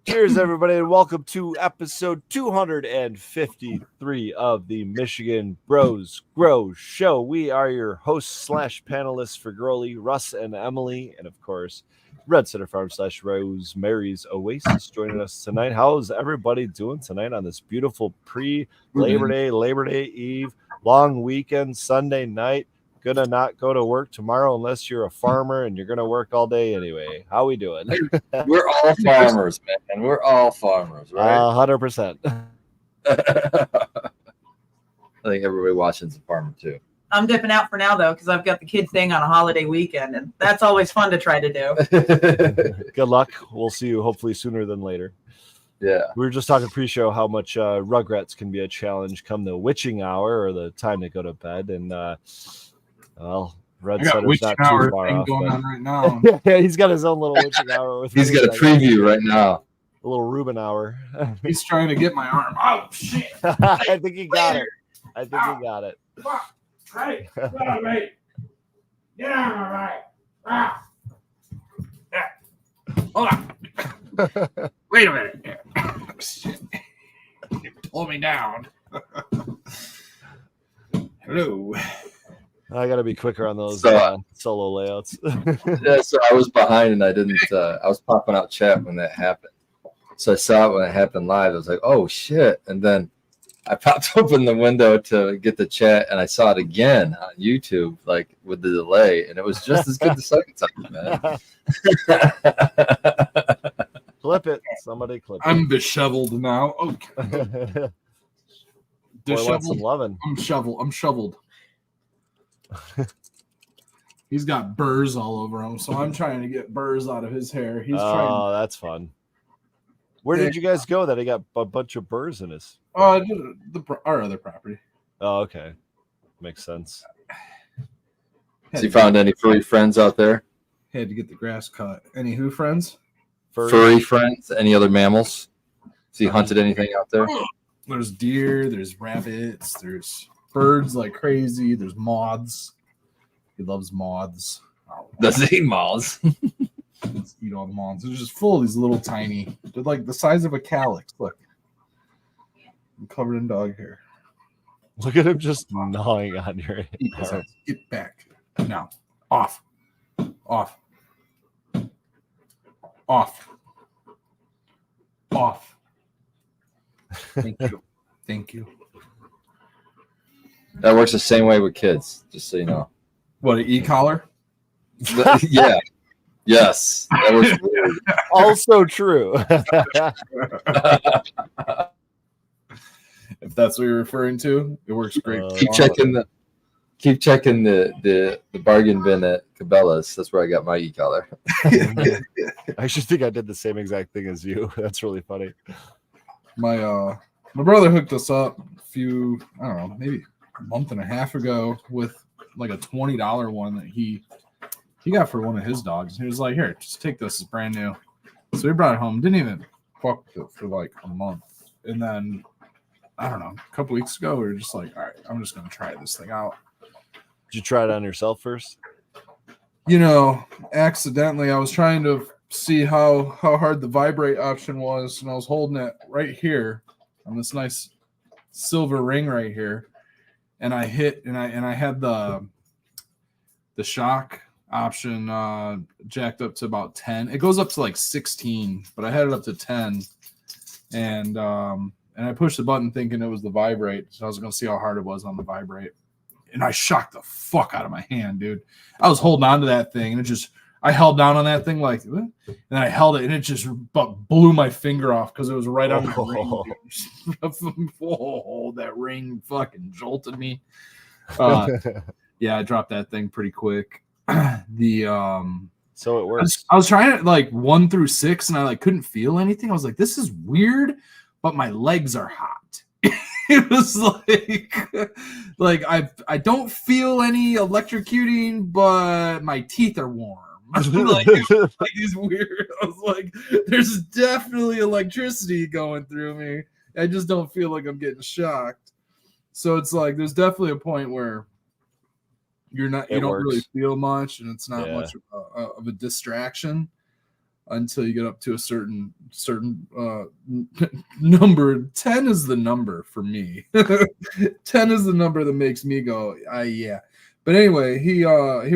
Cheers, everybody, and welcome to episode 253 of the Michigan Bros Grow Show. We are your hosts / panelists for Growly, Russ and Emily, and of course, Red Center Farm / Rosemary's Oasis joining us tonight. How's everybody doing tonight on this beautiful Labor Day Eve, long weekend, Sunday night? Gonna not go to work tomorrow unless you're a farmer and you're gonna work all day anyway. How we doing? We're all farmers, man. We're all farmers, right? 100%. I think everybody watching's a farmer too. I'm dipping out for now, though, because I've got the kid thing on a holiday weekend, and that's always fun to try to do. Good luck. We'll see you hopefully sooner than later. Yeah. We were just talking pre-show how much Rugrats can be a challenge come the witching hour or the time to go to bed. And, well, Red Center's not too far off. Going on right now. Yeah, he's got his own little witching hour. He's got a preview right now. A little Reuben hour. He's trying to get my arm. Oh, shit. I think he got it. He got it. Hey, get out of me. Get out of my way. Hold on. Wait a minute. Pull me down. Hello. I got to be quicker on those solo layouts. Yeah, so I was behind and I didn't, I was popping out chat when that happened. So I saw it when it happened live. I was like, oh, shit. And then I popped open the window to get the chat and I saw it again on YouTube, like with the delay. And it was just as good the second time, man. Clip it. Somebody clip it. I'm disheveled now. Okay. Disheveled. Some loving. I'm shoveled. He's got burrs all over him, so I'm trying to get burrs out of his hair. He's trying. That's fun. Where did you guys go that he got a bunch of burrs in his? Our other property. Oh, okay. Makes sense. Has he found any furry friends out there? Had to get the grass cut. Any who friends? Furry friends? Any other mammals? Has he hunted anything out there? There's deer, there's rabbits, there's birds like crazy, there's moths. He loves moths. Does he eat moths? Let's eat all the moths. They're just full of these little tiny, they're like the size of a calyx. Look. I'm covered in dog hair. Look at him just gnawing on your hair. Get back. Now. Off. Off. Off. Off. Thank you. Thank you. That works the same way with kids, just so you know. What, an e-collar? Yeah. Yes. That works weird. Also true. If that's what you're referring to, it works great. Keep checking the bargain bin at Cabela's. That's where I got my e-collar. I should think I did the same exact thing as you. That's really funny. My brother hooked us up maybe a month and a half ago with like a $20 one that he got for one of his dogs. He was like, here, just take this. It's brand new. So we brought it home. Didn't even fuck with it for like a month. And then, I don't know, a couple weeks ago, we were just like, all right, I'm just going to try this thing out. Did you try it on yourself first? Accidentally, I was trying to see how hard the vibrate option was, and I was holding it right here on this nice silver ring right here, and I hit, and I had the shock option jacked up to about 10. It goes up to like 16, but I had it up to 10, and I pushed the button thinking it was the vibrate, so I was going to see how hard it was on the vibrate, and I shocked the fuck out of my hand, dude. I was holding on to that thing, and I held down on that thing like, and I held it, and it just blew my finger off because it was right on the ring. Oh, that ring fucking jolted me. Yeah, I dropped that thing pretty quick. So it works. I was trying it like 1 through 6, and I couldn't feel anything. I was like, this is weird, but my legs are hot. It was like I don't feel any electrocuting, but my teeth are warm. It's weird. I was like, there's definitely electricity going through me. I just don't feel like I'm getting shocked. So it's like there's definitely a point where you don't really feel much, and it's not much of a distraction. until you get up to a certain number. 10 is the number for me. 10 is the number that makes me go, yeah. But anyway, he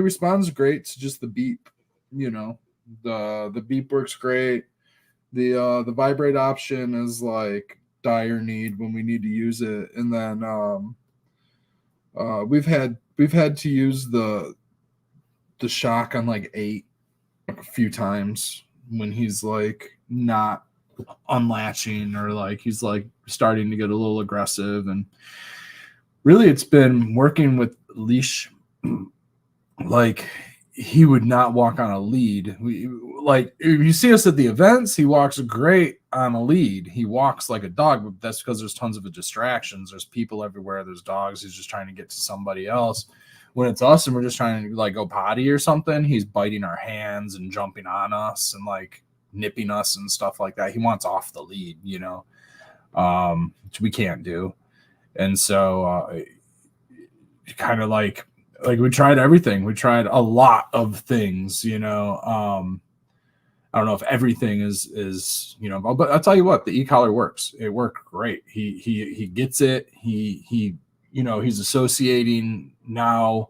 responds great to just the beep. You know, the beep works great. The vibrate option is like dire need when we need to use it, and then we've had to use the shock on like 8 a few times when he's like not unlatching or like he's like starting to get a little aggressive. And really it's been working with leash. Like he would not walk on a lead. Like if you see us at the events, he walks great on a lead. He walks like a dog, but that's because there's tons of distractions. There's people everywhere. There's dogs. He's just trying to get to somebody else. When it's us and we're just trying to like go potty or something, he's biting our hands and jumping on us and like nipping us and stuff like that. He wants off the lead, you know, which we can't do. And so kind of like we tried everything. We tried a lot of things, you know. I don't know if everything is, you know, but I'll tell you what, the e-collar works. It worked great. He gets it. He you know, he's associating now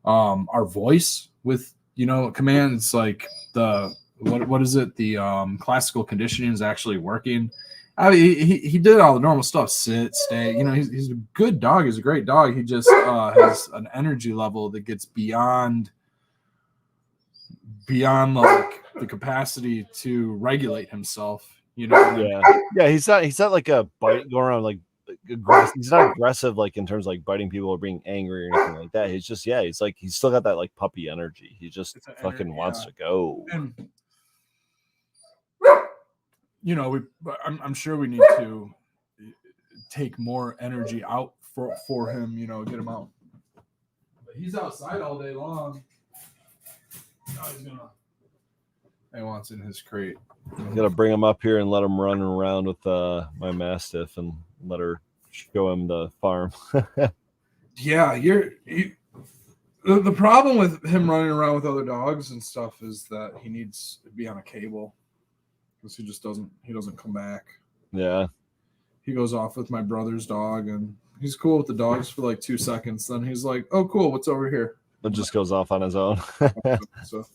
our voice with, you know, commands like the what is it? The classical conditioning is actually working. I mean, he did all the normal stuff, sit, stay. You know, he's a good dog. He's a great dog. He just has an energy level that gets beyond like the capacity to regulate himself. You know, yeah. He's not like a bite going around like aggressive. He's not aggressive like in terms of like biting people or being angry or anything like that. He's just he's like he's still got that like puppy energy. He just fucking wants to go. And, you know, I'm sure we need to take more energy out for him, you know, get him out. But he's outside all day long. Now he wants in his crate. I'm gonna bring him up here and let him run around with my Mastiff and let her show him the farm. Yeah, the problem with him running around with other dogs and stuff is that he needs to be on a cable. Because he just doesn't come back. Yeah. He goes off with my brother's dog and he's cool with the dogs for like 2 seconds. Then he's like, oh, cool. What's over here? It just goes off on his own. So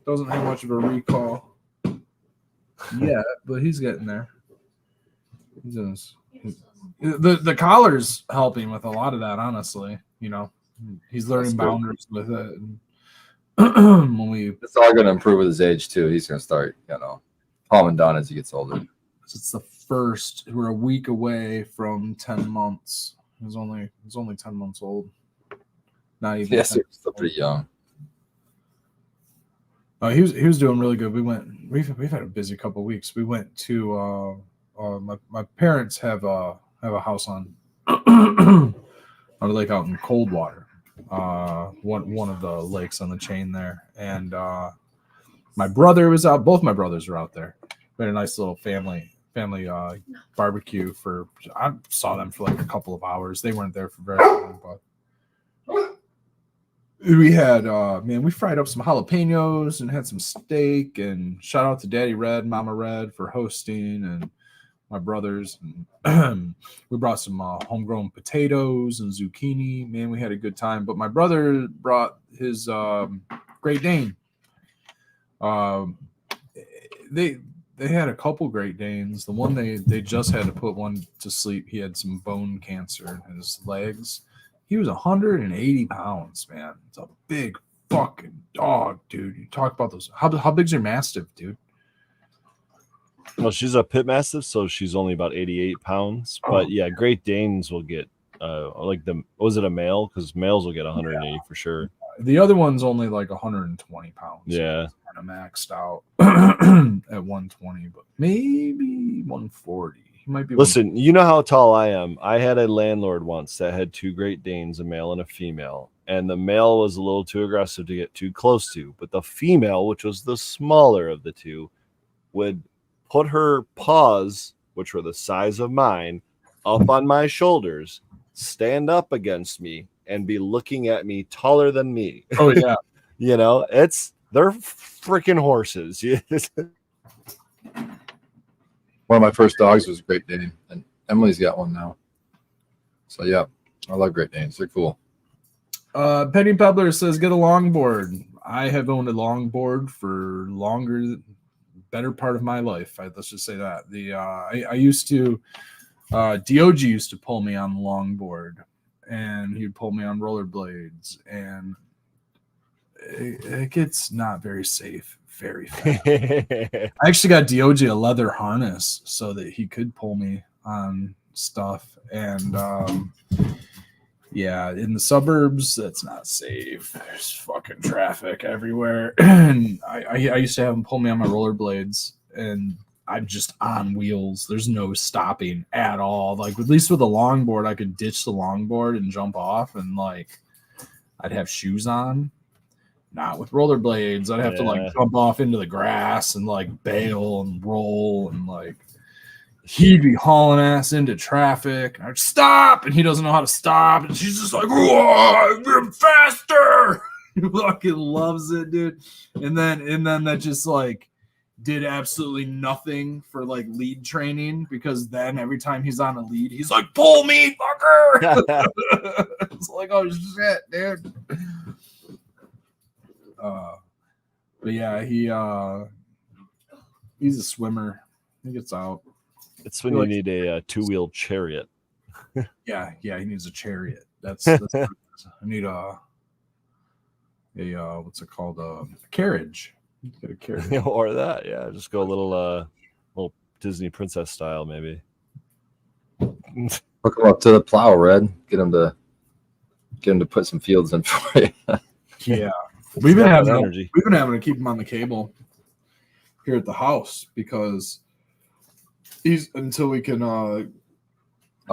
doesn't have much of a recall yet, but he's getting there. The collar's helping with a lot of that, honestly. You know, he's learning boundaries with it. And it's all going to improve with his age too. He's going to start, you know, calming down as he gets older. It's the first. We're a week away from 10 months. He's only 10 months old. Not even. Yes, he's still pretty young. He was doing really good. We've had a busy couple of weeks. We went to my parents have a house on a lake out in Coldwater, one of the lakes on the chain there, and my brother was out. Both my brothers were out there. We had a nice little family barbecue I saw them for like a couple of hours. They weren't there for very long, but we had we fried up some jalapenos and had some steak, and shout out to Daddy Red, Mama Red for hosting, and my brothers, and we brought some homegrown potatoes and zucchini. Man, we had a good time. But my brother brought his Great Dane. They had a couple Great Danes. The one they just had to put one to sleep. He had some bone cancer in his legs. He was 180 pounds, man. It's a big fucking dog, dude. You talk about those. How big's your Mastiff, dude? Well, she's a pit Mastiff, so she's only about 88 pounds. But yeah, Great Danes will get was it a male? Because males will get 180 for sure. The other one's only like 120 pounds. Yeah, kind of maxed out at 120, but maybe 140. He might be. Listen, you know how tall I am. I had a landlord once that had 2 Great Danes, a male and a female. And the male was a little too aggressive to get too close to. But the female, which was the smaller of the two, would put her paws, which were the size of mine, up on my shoulders, stand up against me, and be looking at me taller than me. Oh, yeah. You know, They're freaking horses. One of my first dogs was a Great Dane, and Emily's got one now. So yeah, I love Great Danes. They're cool. Penny Pebbler says, get a longboard. I have owned a longboard for better part of my life. Let's just say that. I used to, DOG used to pull me on the longboard, and he'd pull me on rollerblades, and it gets not very safe very fast. I actually got DOG a leather harness so that he could pull me on stuff, and yeah, in the suburbs, that's not safe. There's fucking traffic everywhere. And I used to have him pull me on my rollerblades, and I'm just on wheels. There's no stopping at all. Like, at least with a longboard, I could ditch the longboard and jump off, and like, I'd have shoes on. Not with rollerblades. I'd have to like jump off into the grass and like bail and roll, and like, he'd be hauling ass into traffic. I'd stop, and he doesn't know how to stop, and she's just like, "Whoa, faster!" He fucking loves it, dude. And then that just like did absolutely nothing for like lead training, because then every time he's on a lead, he's like, "Pull me, fucker!" It's like, oh shit, dude. But yeah, he's a swimmer. He gets out. It's when you need a two-wheeled chariot. Yeah, he needs a chariot. That's I need a what's it called? A carriage. Get a carriage. Or that, yeah. Just go a little Disney princess style, maybe. Hook him up to the plow, Red. Get him to put some fields in for you. Yeah, we've been having to keep him on the cable here at the house, because until we can I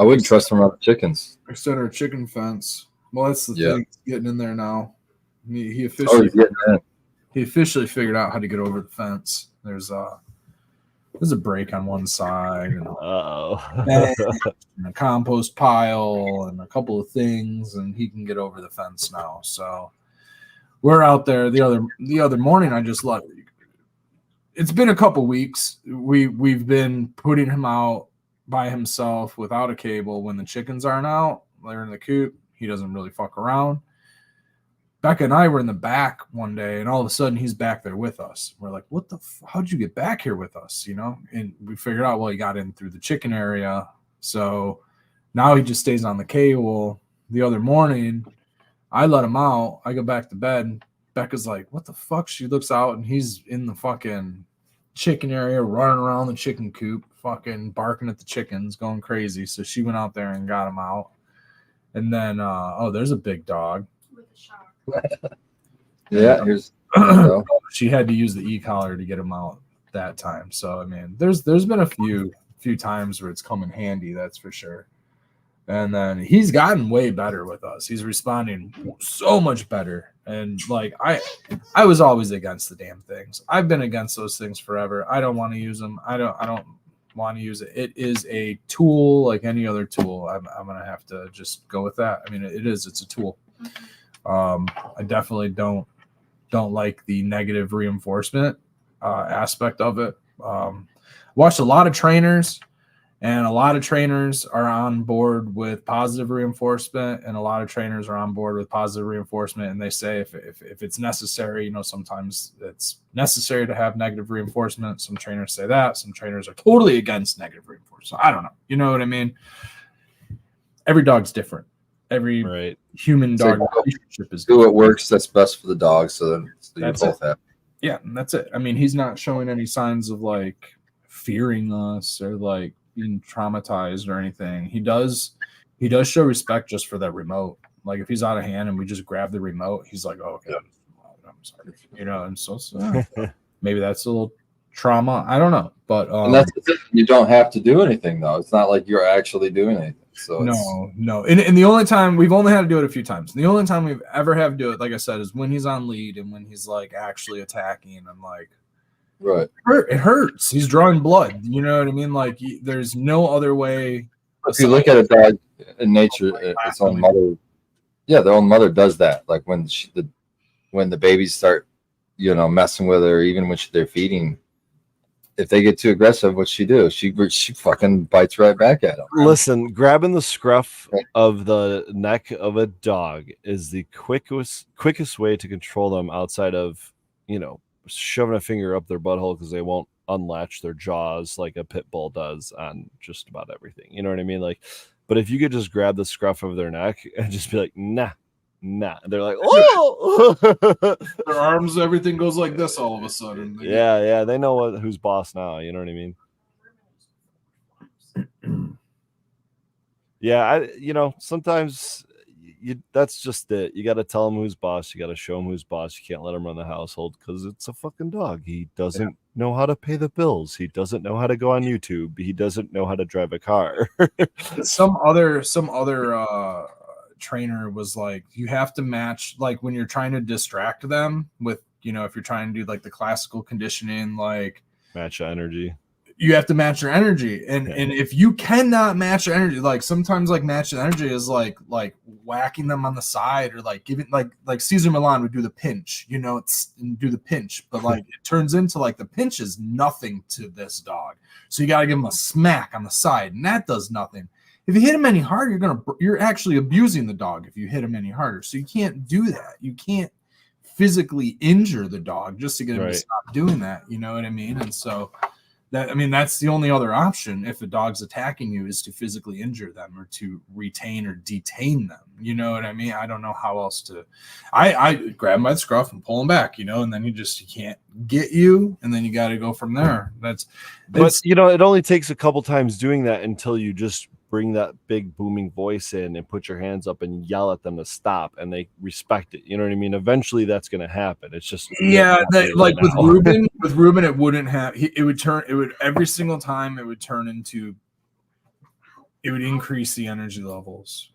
wouldn't trust him around the chickens. extend our chicken fence. Well, that's the thing. He's getting in there now. He He's officially getting in. he officially figured out how to get over the fence. There's a break on one side, and a compost pile, and a couple of things, and he can get over the fence now. So we're out there. The other morning, I just let. It's been a couple weeks. We've been putting him out by himself without a cable when the chickens aren't out. They're in the coop. He doesn't really fuck around. Becca and I were in the back one day, and all of a sudden he's back there with us. We're like, what the how'd you get back here with us? You know? And we figured out, well, he got in through the chicken area. So now he just stays on the cable. The other morning, I let him out. I go back to bed. Becca's like, what the fuck? She looks out, and he's in the fucking chicken area, running around the chicken coop, fucking barking at the chickens, going crazy. So she went out there and got him out. And then, there's a big dog. Yeah, here's. She had to use the e-collar to get him out that time. So I mean, there's been a few times where it's come in handy, that's for sure. And then he's gotten way better with us. He's responding so much better. And like I was always against the damn things. I've been against those things forever. I don't want to use them. I don't want to use it. It is a tool like any other tool. I'm gonna have to just go with that. I mean, it's a tool. I definitely don't like the negative reinforcement aspect of it. Watched a lot of trainers, and a lot of trainers are on board with positive reinforcement, and a lot of trainers are on board with positive reinforcement. And they say if it's necessary, sometimes it's necessary to have negative reinforcement. Some trainers say that. Some trainers are totally against negative reinforcement. So I don't know. You know what I mean? Every dog's different. Every human dog relationship is do what works that's best for the dog. So you both have. Yeah, and that's it. I mean, he's not showing any signs of like fearing us or like being traumatized or anything. He does show respect just for that remote. Like if he's out of hand and we just grab the remote, he's like, "Oh, okay, I'm sorry," And so maybe that's a little trauma. I don't know, but and that's the thing. You don't have to do anything though. It's not like you're actually doing anything. So no. And the only time we've only had to do it a few times. The only time we've ever had to do it, like I said, is when he's on lead and when he's like actually attacking. I'm like, right. It hurts. He's drawing blood. You know what I mean? Like there's no other way. If you look at a dog in nature, its own mother, their own mother does that. Like when the babies start messing with her, even when they're feeding. If they get too aggressive, what's she do? She fucking bites right back at them. Listen, grabbing the scruff of the neck of a dog is the quickest way to control them outside of, shoving a finger up their butthole because they won't unlatch their jaws like a pit bull does on just about everything. You know what I mean? Like, but if you could just grab the scruff of their neck and just be like, nah. They're like, oh! Their arms, everything goes like this all of a sudden. Yeah. They know who's boss now. You know what I mean? Yeah, sometimes that's just it. You got to tell them who's boss. You got to show them who's boss. You can't let him run the household because it's a fucking dog. He doesn't know how to pay the bills. He doesn't know how to go on YouTube. He doesn't know how to drive a car. Some other trainer was like, you have to match, like when you're trying to distract them with, if you're trying to do like the classical conditioning, like match energy, you have to match your energy. And if you cannot match your energy, like sometimes like matching energy is like whacking them on the side or like giving like Cesar Millan would do the pinch, do the pinch, but like it turns into like the pinch is nothing to this dog. So you got to give him a smack on the side and that does nothing. If you hit him any harder, you're actually abusing the dog if you hit him any harder. So you can't do that. You can't physically injure the dog just to get him to stop doing that. You know what I mean? And so that's the only other option if a dog's attacking you is to physically injure them or to retain or detain them. You know what I mean? I don't know how else to. I grab my scruff and pull him back, and then he can't get you, and then you got to go from there. But it only takes a couple times doing that until you just bring that big booming voice in and put your hands up and yell at them to stop, and they respect it. You know what I mean? Eventually that's going to happen. It's just like with Ruben it wouldn't have. It would every single time it would turn into. It would increase the energy levels.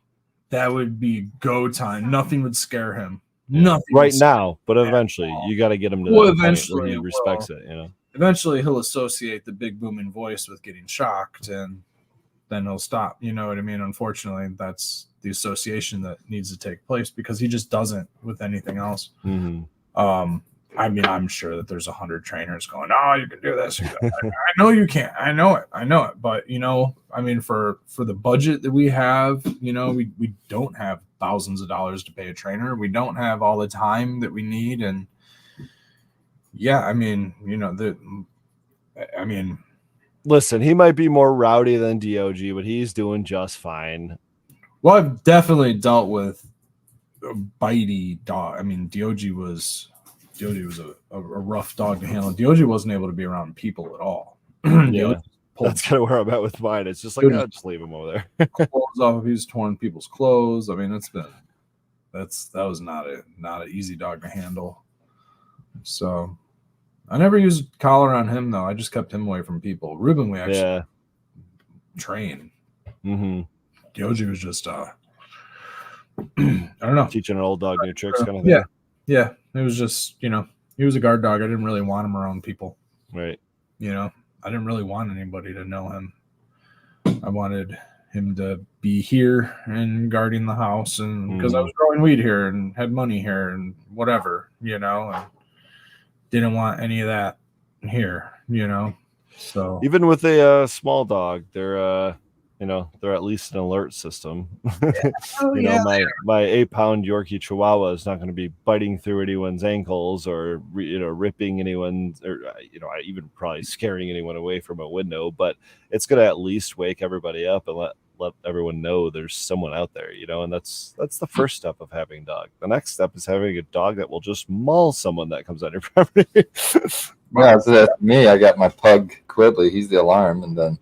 That would be go time. Nothing would scare him. Nothing right now, but eventually you got to get him to that eventually point where he respects it. Eventually he'll associate the big booming voice with getting shocked, and then he'll stop. You know what I mean? Unfortunately, that's the association that needs to take place because he just doesn't with anything else. Mm-hmm. I'm sure that there's 100 trainers going, oh, you can do this. I know you can't. I know it. But, for the budget that we have, we don't have thousands of dollars to pay a trainer. We don't have all the time that we need. And listen, he might be more rowdy than DOG, but he's doing just fine. Well, I've definitely dealt with a bitey dog. DOG was a rough dog to handle. DOG wasn't able to be around people at all. Yeah, that's kind of where I'm at with mine. It's just like, just leave him over there. Clothes off. He's torn people's clothes. That was not an easy dog to handle. So I never used collar on him though. I just kept him away from people. Ruben, we actually train. Mm-hmm. DOG was just I don't know, teaching an old dog new tricks kind of thing. Yeah. It was just, he was a guard dog. I didn't really want him around people. Right. I didn't really want anybody to know him. I wanted him to be here and guarding the house, and because I was growing weed here and had money here and whatever, and didn't want any of that here, So even with a small dog, they're at least an alert system. My 8-pound Yorkie Chihuahua is not going to be biting through anyone's ankles or ripping anyone, or even probably scaring anyone away from a window. But it's going to at least wake everybody up and let everyone know there's someone out there. And that's the first step of having a dog. The next step is having a dog that will just maul someone that comes on your property. Yeah, so that's me. I got my pug Quibbly. He's the alarm, and then.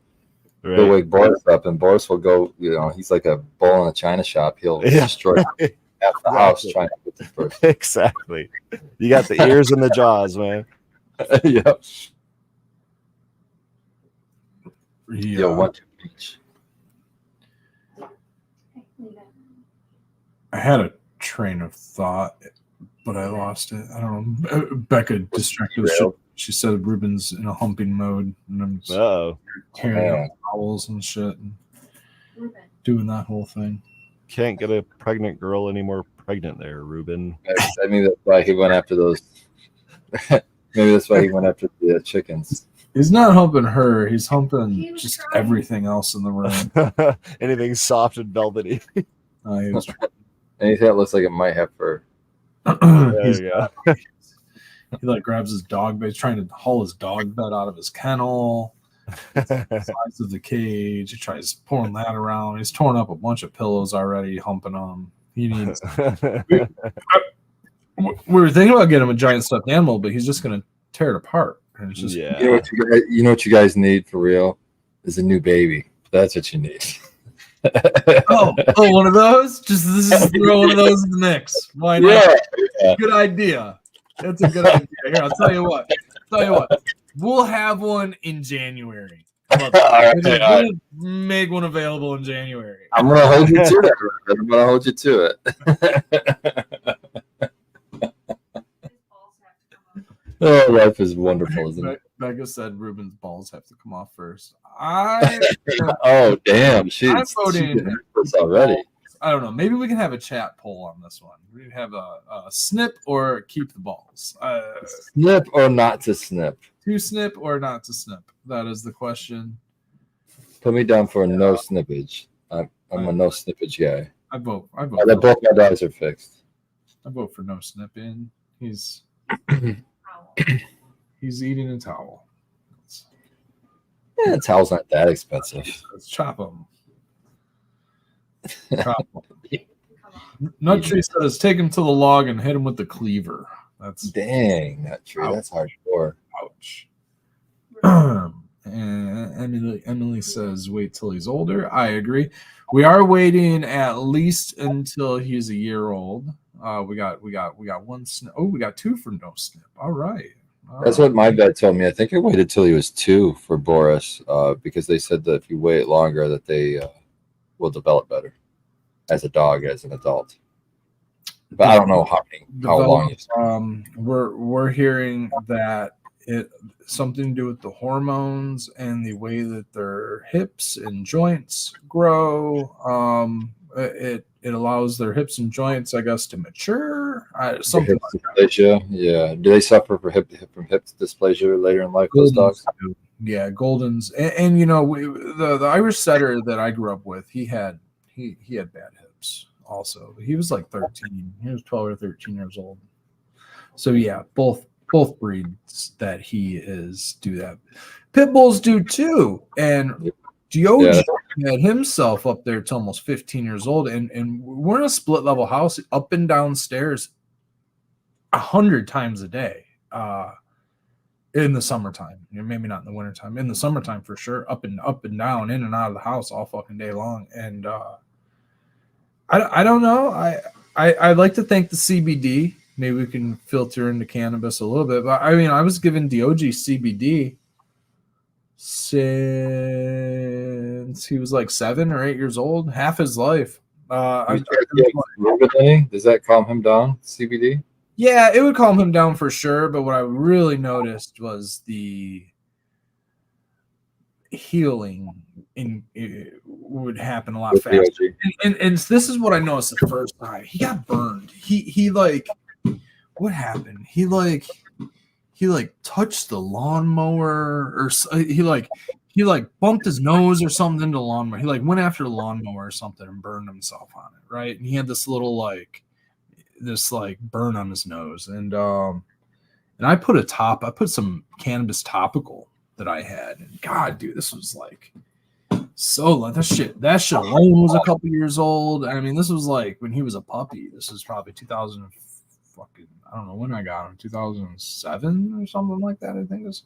Right. He'll wake Boris up, and Boris will go. He's like a bull in a china shop. He'll destroy half the house trying to get the person. Exactly. You got the ears and the jaws, man. Yep. Yeah. Yo, 1-2 each. I had a train of thought, but I lost it. I don't know. Becca distracted the shit. She said Ruben's in a humping mode, and I'm just tearing up towels and shit and doing that whole thing. Can't get a pregnant girl any more pregnant there, Ruben. I mean, that's why he went after those Maybe that's why he went after the chickens. He's not humping her. He's humping just everything else in the room. Anything soft and velvety. He was Anything that looks like it might have fur. There he's, you go. he like grabs his dog bed. He's trying to haul his dog bed out of his kennel. The size of the cage. He tries pouring that around. He's torn up a bunch of pillows already, humping them. He needs. We were thinking about getting him a giant stuffed animal, but he's just gonna tear it apart. And it's just Yeah. You know what you guys need for real is a new baby. That's what you need. oh, one of those. Just throw one of those in the mix. Why not? Yeah. Good idea. That's a good idea. Here, I'll tell you what. We'll have one in January. How about that? All right. We'll make one available in January. I'm gonna hold you to that. Robert. I'm gonna hold you to it. Oh, life is wonderful, isn't it? Becca said Ruben's balls have to come off first. Oh, damn. She's voting already. I don't know. Maybe we can have a chat poll on this one. We can have a snip or keep the balls. Snip or not to snip? To snip or not to snip? That is the question. Put me down for no snippage. I'm a no snippage guy. I vote. Both my dogs are fixed. I vote for no snipping. He's eating a towel. Yeah, towel's not that expensive. Let's chop him. Nut Tree says, take him to the log and hit him with the cleaver. That's Dang, that tree. Ouch. That's hardcore. ouch. And Emily says, wait till he's older. I agree. We are waiting at least until he's a year old. We got one snip. Oh, we got two for no snip. All right. That's what my vet told me. I think I waited till he was 2 for Boris, because they said that if you wait longer, that they will develop better as a dog, as an adult. But I don't know how long. We're hearing that it something to do with the hormones and the way that their hips and joints grow. It allows their hips and joints, I guess, to mature. Something hip dysplasia. Yeah. Do they suffer from hip dysplasia later in life? Those dogs. Yeah, Goldens, and you know, the Irish setter that I grew up with, he had bad hips. Also, he was like 13. He was 12 or 13 years old. So yeah, both breeds that he is do that. Pit bulls do too, and Diogo had himself up there to almost 15 years old, and we're in a split level house, up and down stairs 100 times a day. In the summertime, maybe not in the wintertime. In the summertime, for sure, up and down, in and out of the house all fucking day long. And I don't know. I'd like to thank the CBD. Maybe we can filter into cannabis a little bit. But I mean, I was given Diogo CBD since he was like 7 or 8 years old, half his life. Does that calm him down? CBD? Yeah, it would calm him down for sure. But what I really noticed was the healing it would happen a lot faster. And this is what I noticed the first time. He got burned. He like, what happened? He touched the lawnmower, or he bumped his nose or something into the lawnmower. He like went after the lawnmower or something and burned himself on it, right? And he had this little burn on his nose, and I put some cannabis topical that I had, and God, dude, this was like so that shit alone was a couple years old. I mean, this was like when he was a puppy. This was probably 2000 fucking, I don't know when I got him, 2007 or something like that. I think it was.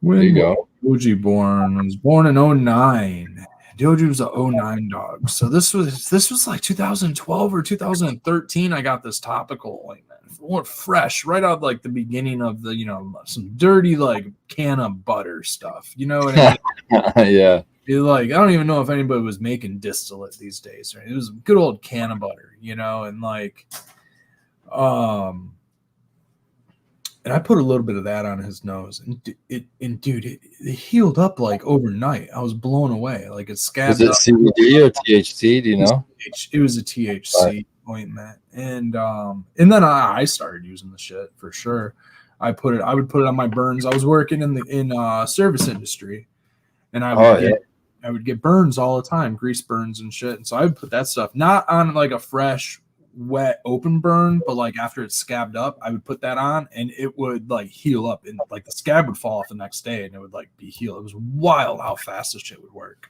When there you go. Diogo born? Was born in 09. Diogo was a 09 dog. So this was like 2012 or 2013. I got this topical ointment, fresh right out like the beginning of the, some dirty like can of butter stuff. You know what I mean? Yeah. I don't even know if anybody was making distillate these days. Right? It was a good old can of butter, and like, and I put a little bit of that on his nose, and it healed up like overnight. I was blown away. Like it scabbed. Was it CBD or THC? Do you know? It was a THC. ointment, and then I started using the shit for sure. I would put it on my burns. I was working in service industry, and I would get burns all the time, grease burns and shit. And so I would put that stuff not on like a fresh, wet, open burn, but like after it's scabbed up, I would put that on, and it would like heal up, and like the scab would fall off the next day, and it would like be healed. It was wild how fast this shit would work.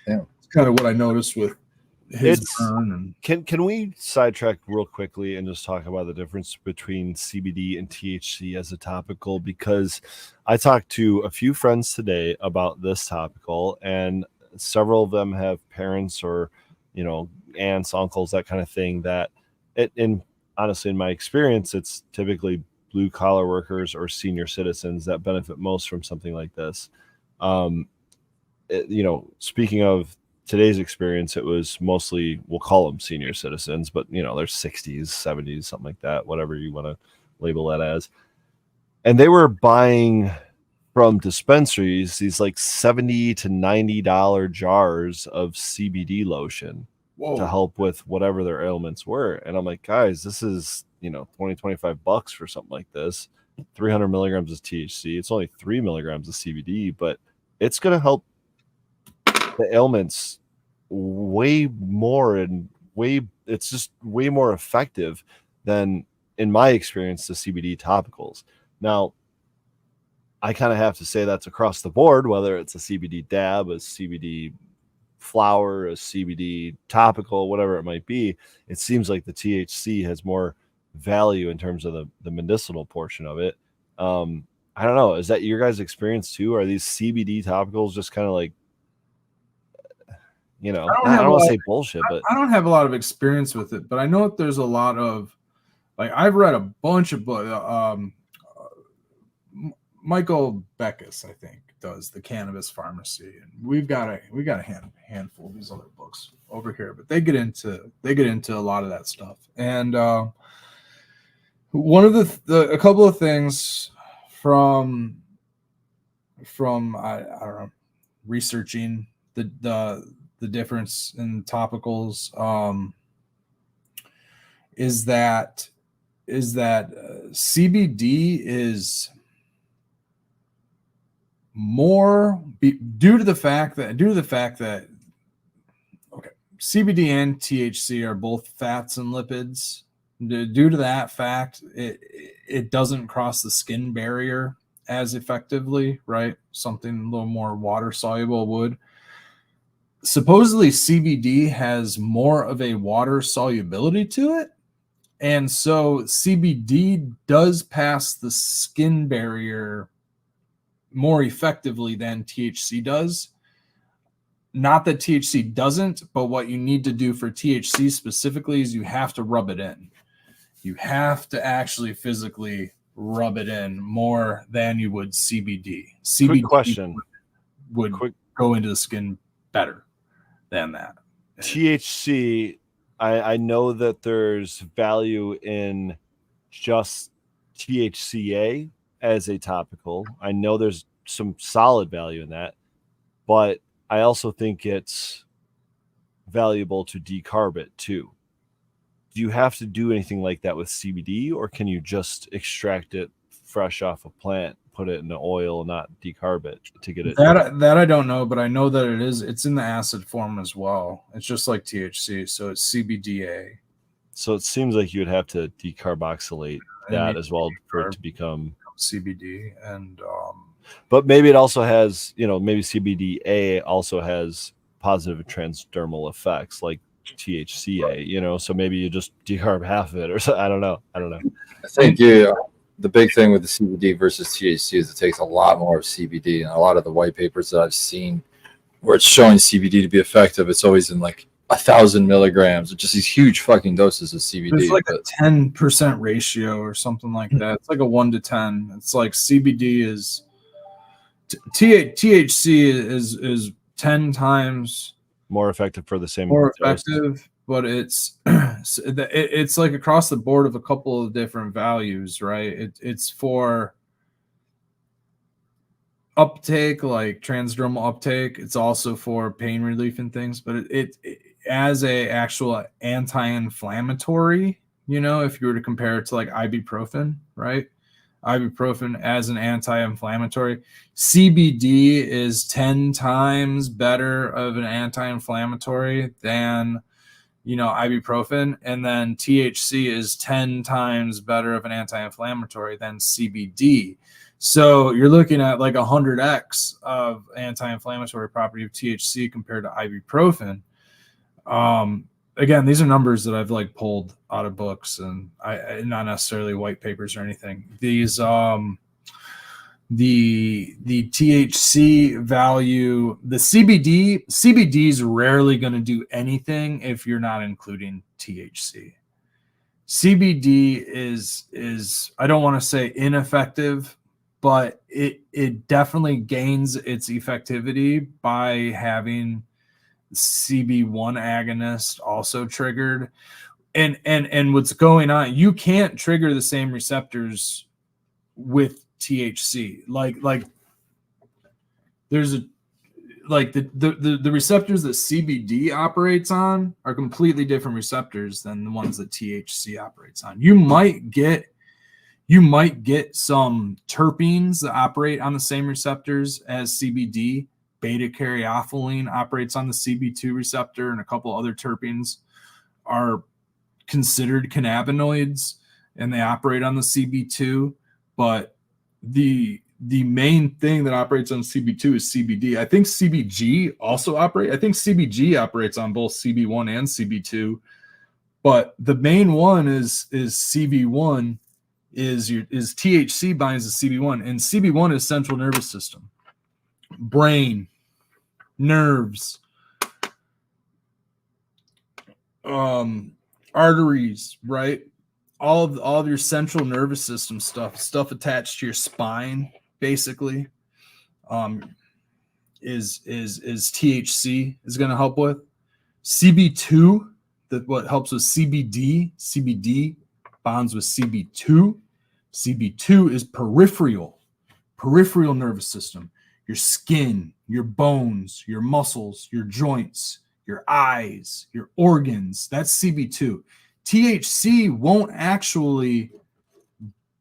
Yeah, it's kind of what I noticed with his burn. And can we sidetrack real quickly and just talk about the difference between CBD and THC as a topical? Because I talked to a few friends today about this topical, and several of them have parents or aunts, uncles, that kind of thing, that honestly, in my experience, it's typically blue collar workers or senior citizens that benefit most from something like this. Speaking of today's experience, it was mostly, we'll call them senior citizens, but they're 60s, 70s, something like that, whatever you want to label that as. And they were buying from dispensaries these like $70 to $90 jars of CBD lotion to help with whatever their ailments were. And I'm like, guys, this is, $20-$25 for something like this. 300 milligrams of THC. It's only 3 milligrams of CBD, but it's going to help the ailments way more, and it's just way more effective than, in my experience, the CBD topicals. Now, I kind of have to say that's across the board, whether it's a CBD dab, a CBD flower, a CBD topical, whatever it might be. It seems like the THC has more value in terms of the medicinal portion of it. I don't know. Is that your guys' experience too? Are these CBD topicals just kind of like, I don't want to say bullshit, but I don't have a lot of experience with it, but I know that there's a lot of, like, I've read a bunch of books. Michael Beckus, I think, does the Cannabis Pharmacy, and we got a handful of these other books over here, but they get into a lot of that stuff. And one of a couple of things from I don't know, researching the difference in topicals is that CBD is more due to the fact that CBD and THC are both fats and lipids. Due to that fact, it doesn't cross the skin barrier as effectively, right? Something a little more water soluble would. Supposedly CBD has more of a water solubility to it, and so CBD does pass the skin barrier more effectively than THC does. Not that THC doesn't, but what you need to do for THC specifically is you have to rub it in. You have to actually physically rub it in more than you would CBD. CBD quick question would go into the skin better than that. THC, I know that there's value in just THCA as a topical. I know there's some solid value in that, but I also think it's valuable to decarb it too. Do you have to do anything like that with CBD, or can you just extract it fresh off a plant, put it in the oil, and not decarb it to get it? That I don't know, but I know that it's in the acid form as well. It's just like THC, so it's CBDA. So it seems like you would have to decarboxylate that as well for it to become CBD. And but maybe it also has, maybe CBDA also has positive transdermal effects like THCA, so maybe you just decarb half of it, or so. I don't know. I think the big thing with the CBD versus THC is it takes a lot more of CBD, and a lot of the white papers that I've seen where it's showing CBD to be effective, it's always in like 1,000 milligrams, just these huge fucking doses of CBD. It's like a 10% ratio or something like that. It's like a 1 to 10. It's like CBD is THC is 10 times more effective for the same effective, but it's like across the board of a couple of different values, right? It's for uptake, like transdermal uptake. It's also for pain relief and things, but as a actual anti-inflammatory, if you were to compare it to like ibuprofen, right? Ibuprofen as an anti-inflammatory, CBD is 10 times better of an anti-inflammatory than ibuprofen, and then THC is 10 times better of an anti-inflammatory than CBD. So you're looking at like 100x of anti-inflammatory property of THC compared to ibuprofen. Again, these are numbers that I've like pulled out of books, and I not necessarily white papers or anything. These the THC value, the CBD is rarely going to do anything if you're not including THC. CBD is I don't want to say ineffective, but it definitely gains its effectivity by having CB1 agonist also triggered. And what's going on, you can't trigger the same receptors with THC. Like there's the receptors that CBD operates on are completely different receptors than the ones that THC operates on. You might get some terpenes that operate on the same receptors as CBD. Beta caryophyllene operates on the CB2 receptor, and a couple other terpenes are considered cannabinoids and they operate on the CB2. But the main thing that operates on CB2 is CBD. I think CBG also operates. I think CBG operates on both CB1 and CB2, but the main one is CB1. Is THC binds to CB1, and CB1 is central nervous system, brain, nerves, arteries, right? All of your central nervous system stuff attached to your spine, basically, is THC is going to help with. CB2, what helps with CBD bonds with CB2. CB2 is peripheral nervous system. Your skin, your bones, your muscles, your joints, your eyes, your organs. That's CB2. THC won't actually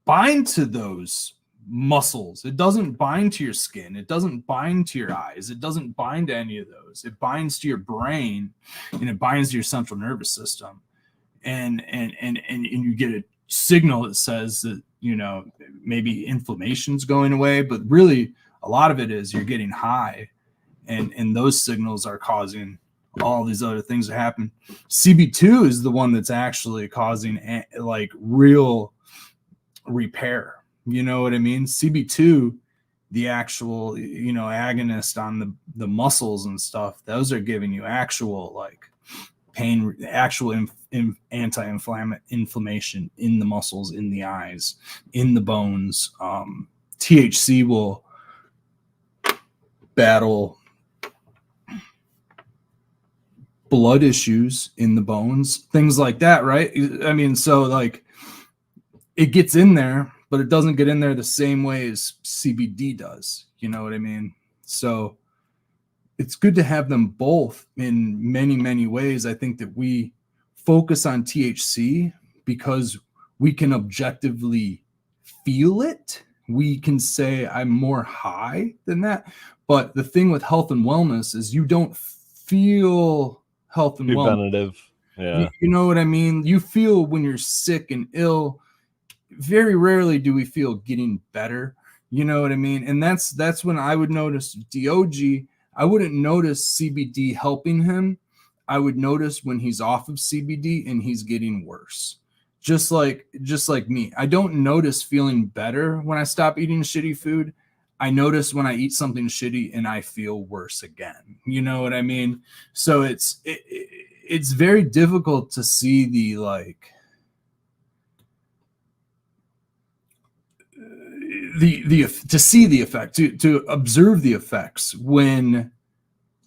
bind to those muscles. It doesn't bind to your skin. It doesn't bind to your eyes. It doesn't bind to any of those. It binds to your brain, and it binds to your central nervous system. And you get a signal that says that, maybe inflammation's going away, but really a lot of it is you're getting high, and those signals are causing all these other things to happen. CB2 is the one that's actually causing like real repair. You know what I mean? CB2, the actual, agonist on the muscles and stuff, those are giving you actual like pain, actual anti-inflammation in the muscles, in the eyes, in the bones. THC will battle blood issues in the bones, things like that, right? I mean, so like it gets in there, but it doesn't get in there the same way as CBD does. You know what I mean? So it's good to have them both in many, many ways. I think that we focus on THC because we can objectively feel it. We can say I'm more high than that. But the thing with health and wellness is you don't feel health and wellness. Preventative. Yeah. You know what I mean? You feel when you're sick and ill. Very rarely do we feel getting better. You know what I mean? And that's when I would notice DOG. I wouldn't notice CBD helping him. I would notice when he's off of CBD and he's getting worse. Just like me. I don't notice feeling better when I stop eating shitty food. I notice when I eat something shitty and I feel worse again. You know what I mean? So it's very difficult to see the like to see the effect, to observe the effects when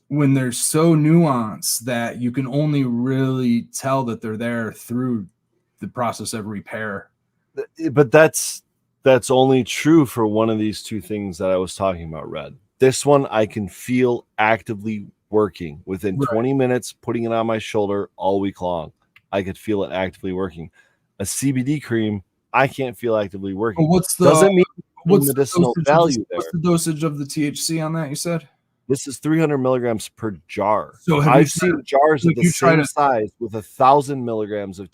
they're so nuanced that you can only really tell that they're there through the process of repair. But that's only true for one of these two things that I was talking about, Red. This one I can feel actively working within 20 minutes, putting it on my shoulder all week long. I could feel it actively working. A CBD cream, I can't feel actively working. Well, Doesn't mean what's medicinal the value there. What's the dosage of the THC on that? You said this is 300 milligrams per jar. So I've seen jars of have the you tried same to- size with 1,000 milligrams of of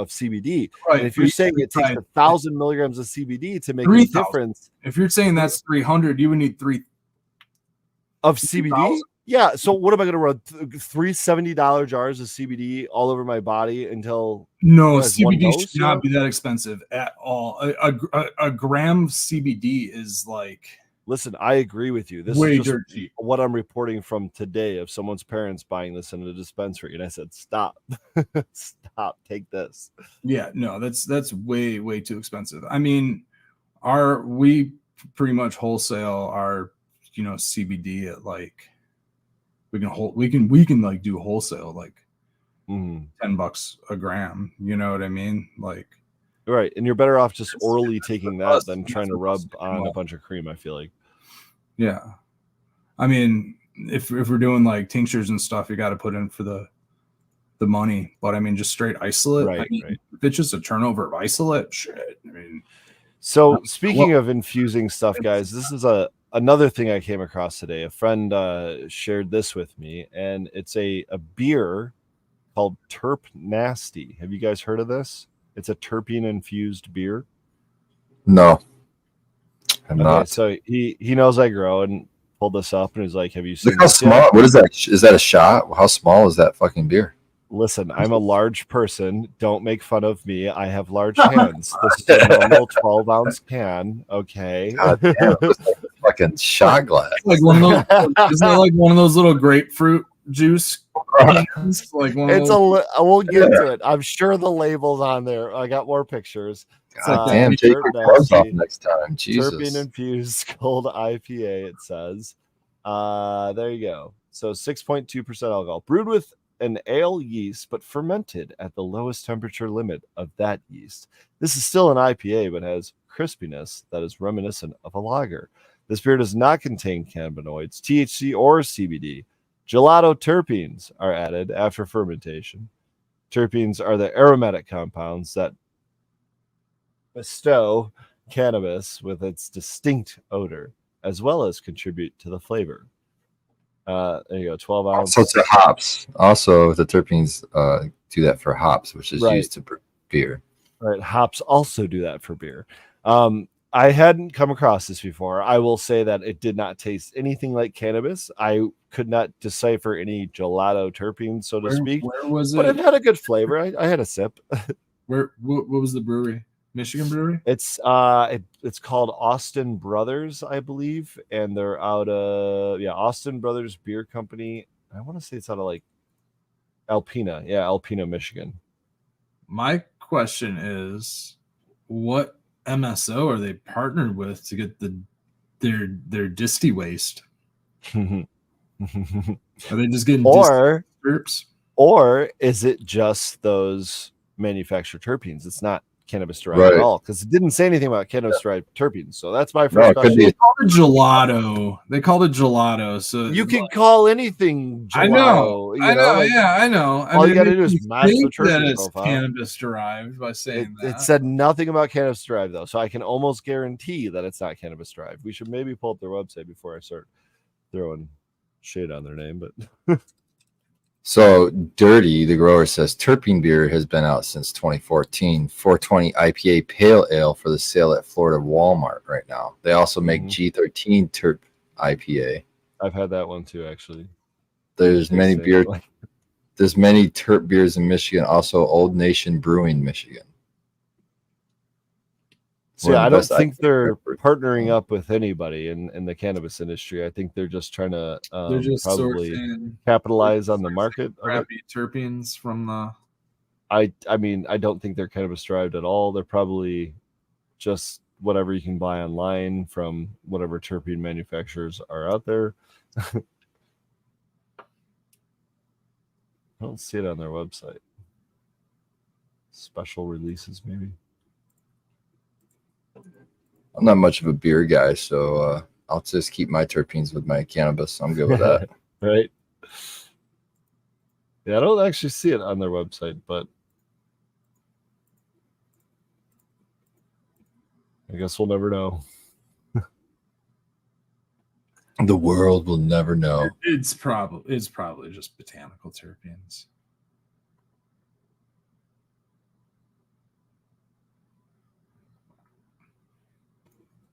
CBD. right. And if you're saying it takes 1,000 milligrams of CBD to make a 3,000. difference If you're saying that's 300, you would need 3. of CBD, 3,000? yeah. So what am I going to run? Three $70 jars of CBD all over my body until No, As one CBD dose, should not yeah? be that expensive at all. A gram of CBD is like Listen, I agree with you. This way is just dirt cheap. what I'm reporting from today of someone's parents buying this in a dispensary. And I said, stop, stop, take this. Yeah, no, that's way too expensive. I mean, we pretty much wholesale our CBD at like we can like do wholesale like Mhm. $10 a gram. You know what I mean? Like Right. And you're better off just orally taking that us, than that's trying to what rub us do. on a bunch of cream, I feel like. yeah. I mean, if we're doing like tinctures and stuff, you got to put in for the money. But I mean, just straight isolate. Right, I mean, right. if it's just a turnover of isolate, shit. I mean, So speaking of infusing stuff, guys, this is another thing I came across today. A friend shared this with me, and it's a beer called Terp Nasty. Have you guys heard of this? It's a terpene infused beer. No, I'm Okay, not. so he knows I grow and pulled this up and he's like, "Have you seen Look how this yet?" small. What is that? Is that a shot? How small is that fucking beer? Listen, I'm a large person. Don't make fun of me. I have large hands. This is a normal 12-ounce can. Okay. God damn, it looks like a fucking shot glass. like one of those, isn't that like one of those little grapefruit juice cans? Like one of It's those, I won't get to it. I'm sure the label's on there. I got more pictures. God Uh, damn, take Terp your gloves off Nasty. next time. Jesus. Terpene infused cold IPA, it says. There you go. So 6.2% alcohol. Brewed with an ale yeast, but fermented at the lowest temperature limit of that yeast. This is still an IPA, but has crispiness that is reminiscent of a lager. This beer does not contain cannabinoids, THC, or CBD. Gelato terpenes are added after fermentation. Terpenes are the aromatic compounds that bestow cannabis with its distinct odor, as well as contribute to the flavor. There you go, 12 ounce. Also to hops. Also, the terpenes do that for hops, which is Right. used to brew beer. Right, hops also do that for beer. I hadn't come across this before. I will say that it did not taste anything like cannabis. I could not decipher any gelato terpenes, so to speak, where was but it it? had a good flavor. I had a sip. What was the brewery? Michigan Brewery? It's it's called Austin Brothers, I believe, and they're out of Austin Brothers Beer Company. I want to say it's out of like Alpena, Alpena, Michigan. My question is, what MSO are they partnered with to get their disty waste? Are they just getting or disty or is it just those manufactured terpenes? It's not cannabis derived Right. at all, because it didn't say anything about cannabis derived terpenes. So that's my No, first it could question. be. They called it gelato. They called it gelato. So You can call anything gelato. I know. you I know. like, Yeah, I know. all you gotta do is you match the think that terpene it's profile. cannabis derived by saying that. It said nothing about cannabis derived though, so I can almost guarantee that it's not cannabis derived. We should maybe pull up their website before I start throwing shade on their name, but So Dirty, the grower, says terpene beer has been out since 2014. 420 IPA pale ale for the sale at Florida Walmart right now. They also make G13 terp IPA. I've had that one too, actually. There's many Tastes beer. like- There's many terp beers in Michigan. Also, Old Nation Brewing, Michigan. So One yeah, of I the don't best think they're IPA. partnering up with anybody in the cannabis industry. I think they're just trying to They're just probably sourcing capitalize on the market of it. crappy terpenes from the. I mean, I don't think they're cannabis derived at all. They're probably just whatever you can buy online from whatever terpene manufacturers are out there. I don't see it on their website. Special releases, maybe. I'm not much of a beer guy, so I'll just keep my terpenes with my cannabis. I'm good with that. Right? Yeah, I don't actually see it on their website, but I guess we'll never know. The world will never know. It's probably just botanical terpenes.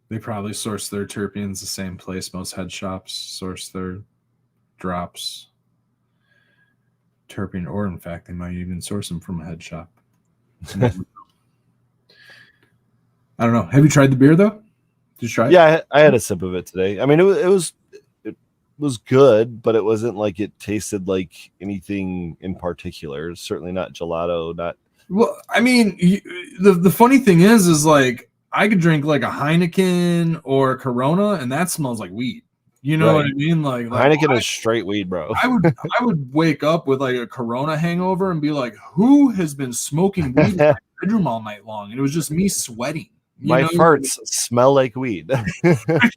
They probably source their terpenes the same place most head shops source their drops. Terpene, or in fact, they might even source them from a head shop. I don't know. Have you tried the beer though? Did you try it? Yeah, I had a sip of it today. I mean, it was good, but it wasn't like it tasted like anything in particular. Certainly not gelato. Not Well, I mean, the funny thing is like I could drink like a Heineken or a Corona, and that smells like weed. You know what I mean? Like Heineken is straight weed, bro. I would wake up with like a Corona hangover and be like, "Who has been smoking weed in my bedroom all night long?" And it was just me sweating. My farts smell like weed. I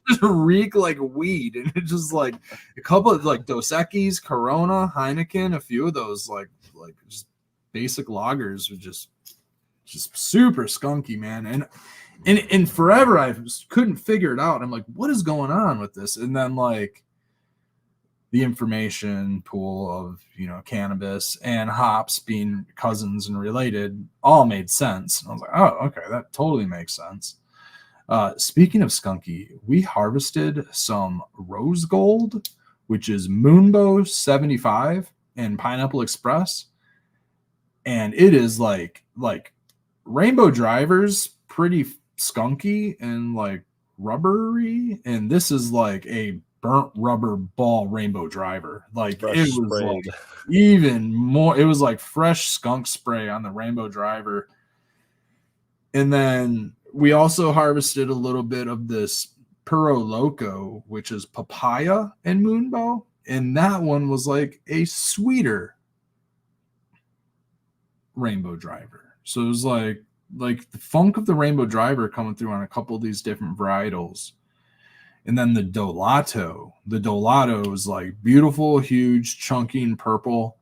just reek like weed, and it's just like a couple of like Dos Equis, Corona, Heineken, a few of those like just basic lagers were just super skunky, man. And forever I couldn't figure it out. I'm like, what is going on with this? And then like the information pool of cannabis and hops being cousins and related all made sense. And I was like, oh, okay, that totally makes sense. Speaking of skunky, we harvested some rose gold, which is Moonbow 75 and Pineapple Express, and it is like Rainbow Driver's pretty skunky and like rubbery, and this is like a burnt rubber ball Rainbow Driver. Like Fresh it was sprayed. like even more. It was like fresh skunk spray on the Rainbow Driver. And then we also harvested a little bit of this Puro Loco, which is papaya and Moonbow, and that one was like a sweeter Rainbow Driver. So it was like the funk of the Rainbow Driver coming through on a couple of these different varietals. And then the Dolato is like beautiful, huge, chunky, and purple.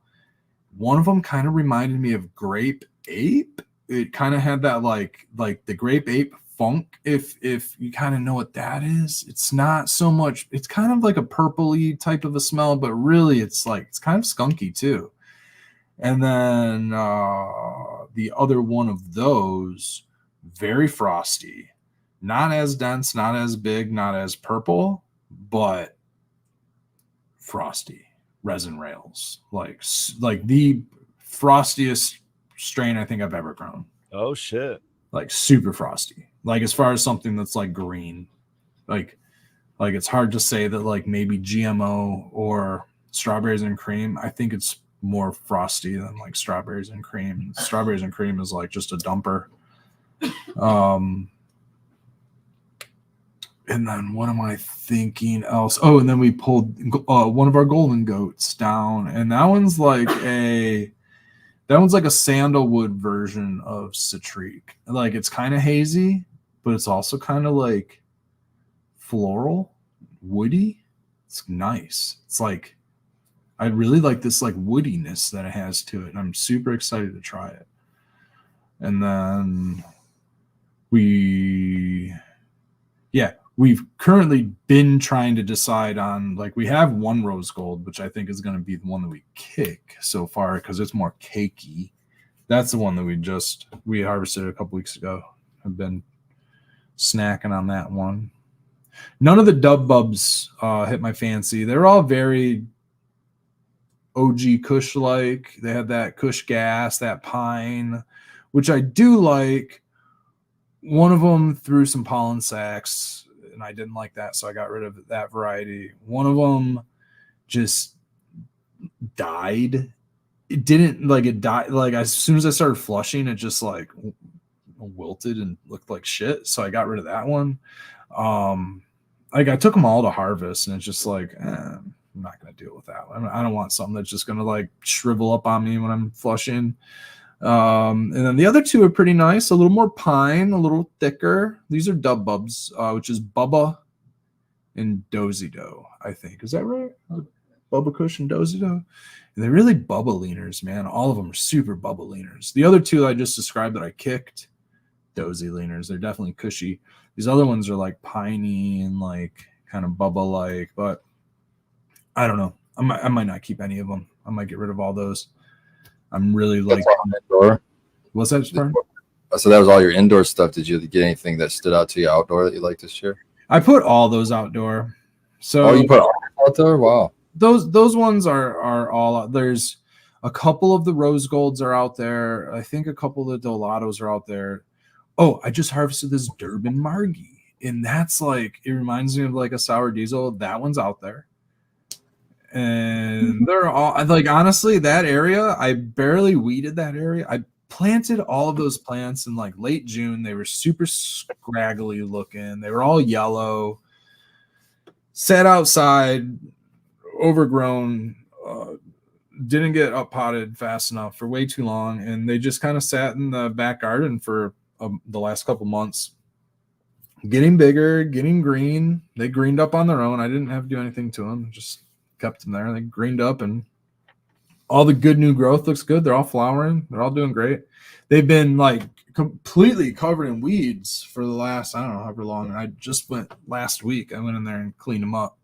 One of them kind of reminded me of Grape Ape. It kind of had that like the Grape Ape funk, if you kind of know what that is. It's not so much, it's kind of like a purpley type of a smell, but really it's kind of skunky too. And then the other one of those, very frosty. Not as dense, not as big, not as purple, but frosty resin rails, like the frostiest strain I think I've ever grown. Oh shit! Like super frosty. Like as far as something that's like green, like it's hard to say that like maybe GMO or strawberries and cream. I think it's more frosty than like strawberries and cream. Strawberries and cream is like just a dumper. And then what am I thinking else? Oh, and then we pulled one of our golden goats down, and that one's like a sandalwood version of Citrique. Like it's kind of hazy, but it's also kind of like floral, woody. It's nice. It's like I really like this like woodiness that it has to it, and I'm super excited to try it. And then we've currently been trying to decide on, like, we have one rose gold, which I think is going to be the one that we kick so far because it's more cakey. That's the one that we harvested a couple weeks ago. I've been snacking on that one. None of the Dub Bubs hit my fancy. They're all very OG Kush like. They have that Kush gas, that pine, which I do like. One of them threw some pollen sacs, and I didn't like that, so I got rid of that variety. One of them just died. It didn't like it died. Like as soon as I started flushing, it just like wilted and looked like shit. So I got rid of that one. Like I took them all to harvest, and it's just like I'm not gonna deal with that one. I don't want something that's just gonna like shrivel up on me when I'm flushing. And then the other two are pretty nice, a little more pine, a little thicker. These are Dub Bubs, which is Bubba and Dozy Doe, I think. Is that right? Bubba Kush and Dozy Do. They're really Bubba leaners, man. All of them are super Bubba leaners. The other two I just described that I kicked, Dozy leaners. They're definitely cushy. These other ones are like piney and like kind of Bubba-like, but I don't know. I might not keep any of them. I might get rid of all those. I'm really like indoor. What's that? Pardon? So that was all your indoor stuff. Did you get anything that stood out to you outdoor that you liked this year? I put all those outdoor. So you put all outdoor? Wow. Those ones are all out. There's a couple of the rose golds are out there. I think a couple of the Dolatos are out there. Oh, I just harvested this Durban Margie, and that's like, it reminds me of like a sour diesel. That one's out there. And they're all like, honestly, that area, I barely weeded that area. I planted all of those plants in like late June. They were super scraggly looking. They were all yellow. Sat outside, overgrown, didn't get up potted fast enough for way too long, and they just kind of sat in the back garden for the last couple months, getting bigger, getting green. They greened up on their own. I didn't have to do anything to them, just kept them there. They greened up, and all the good new growth looks good. They're all flowering. They're all doing great. They've been like completely covered in weeds for the last, I don't know, however long. And I just went last week. I went in there and cleaned them up,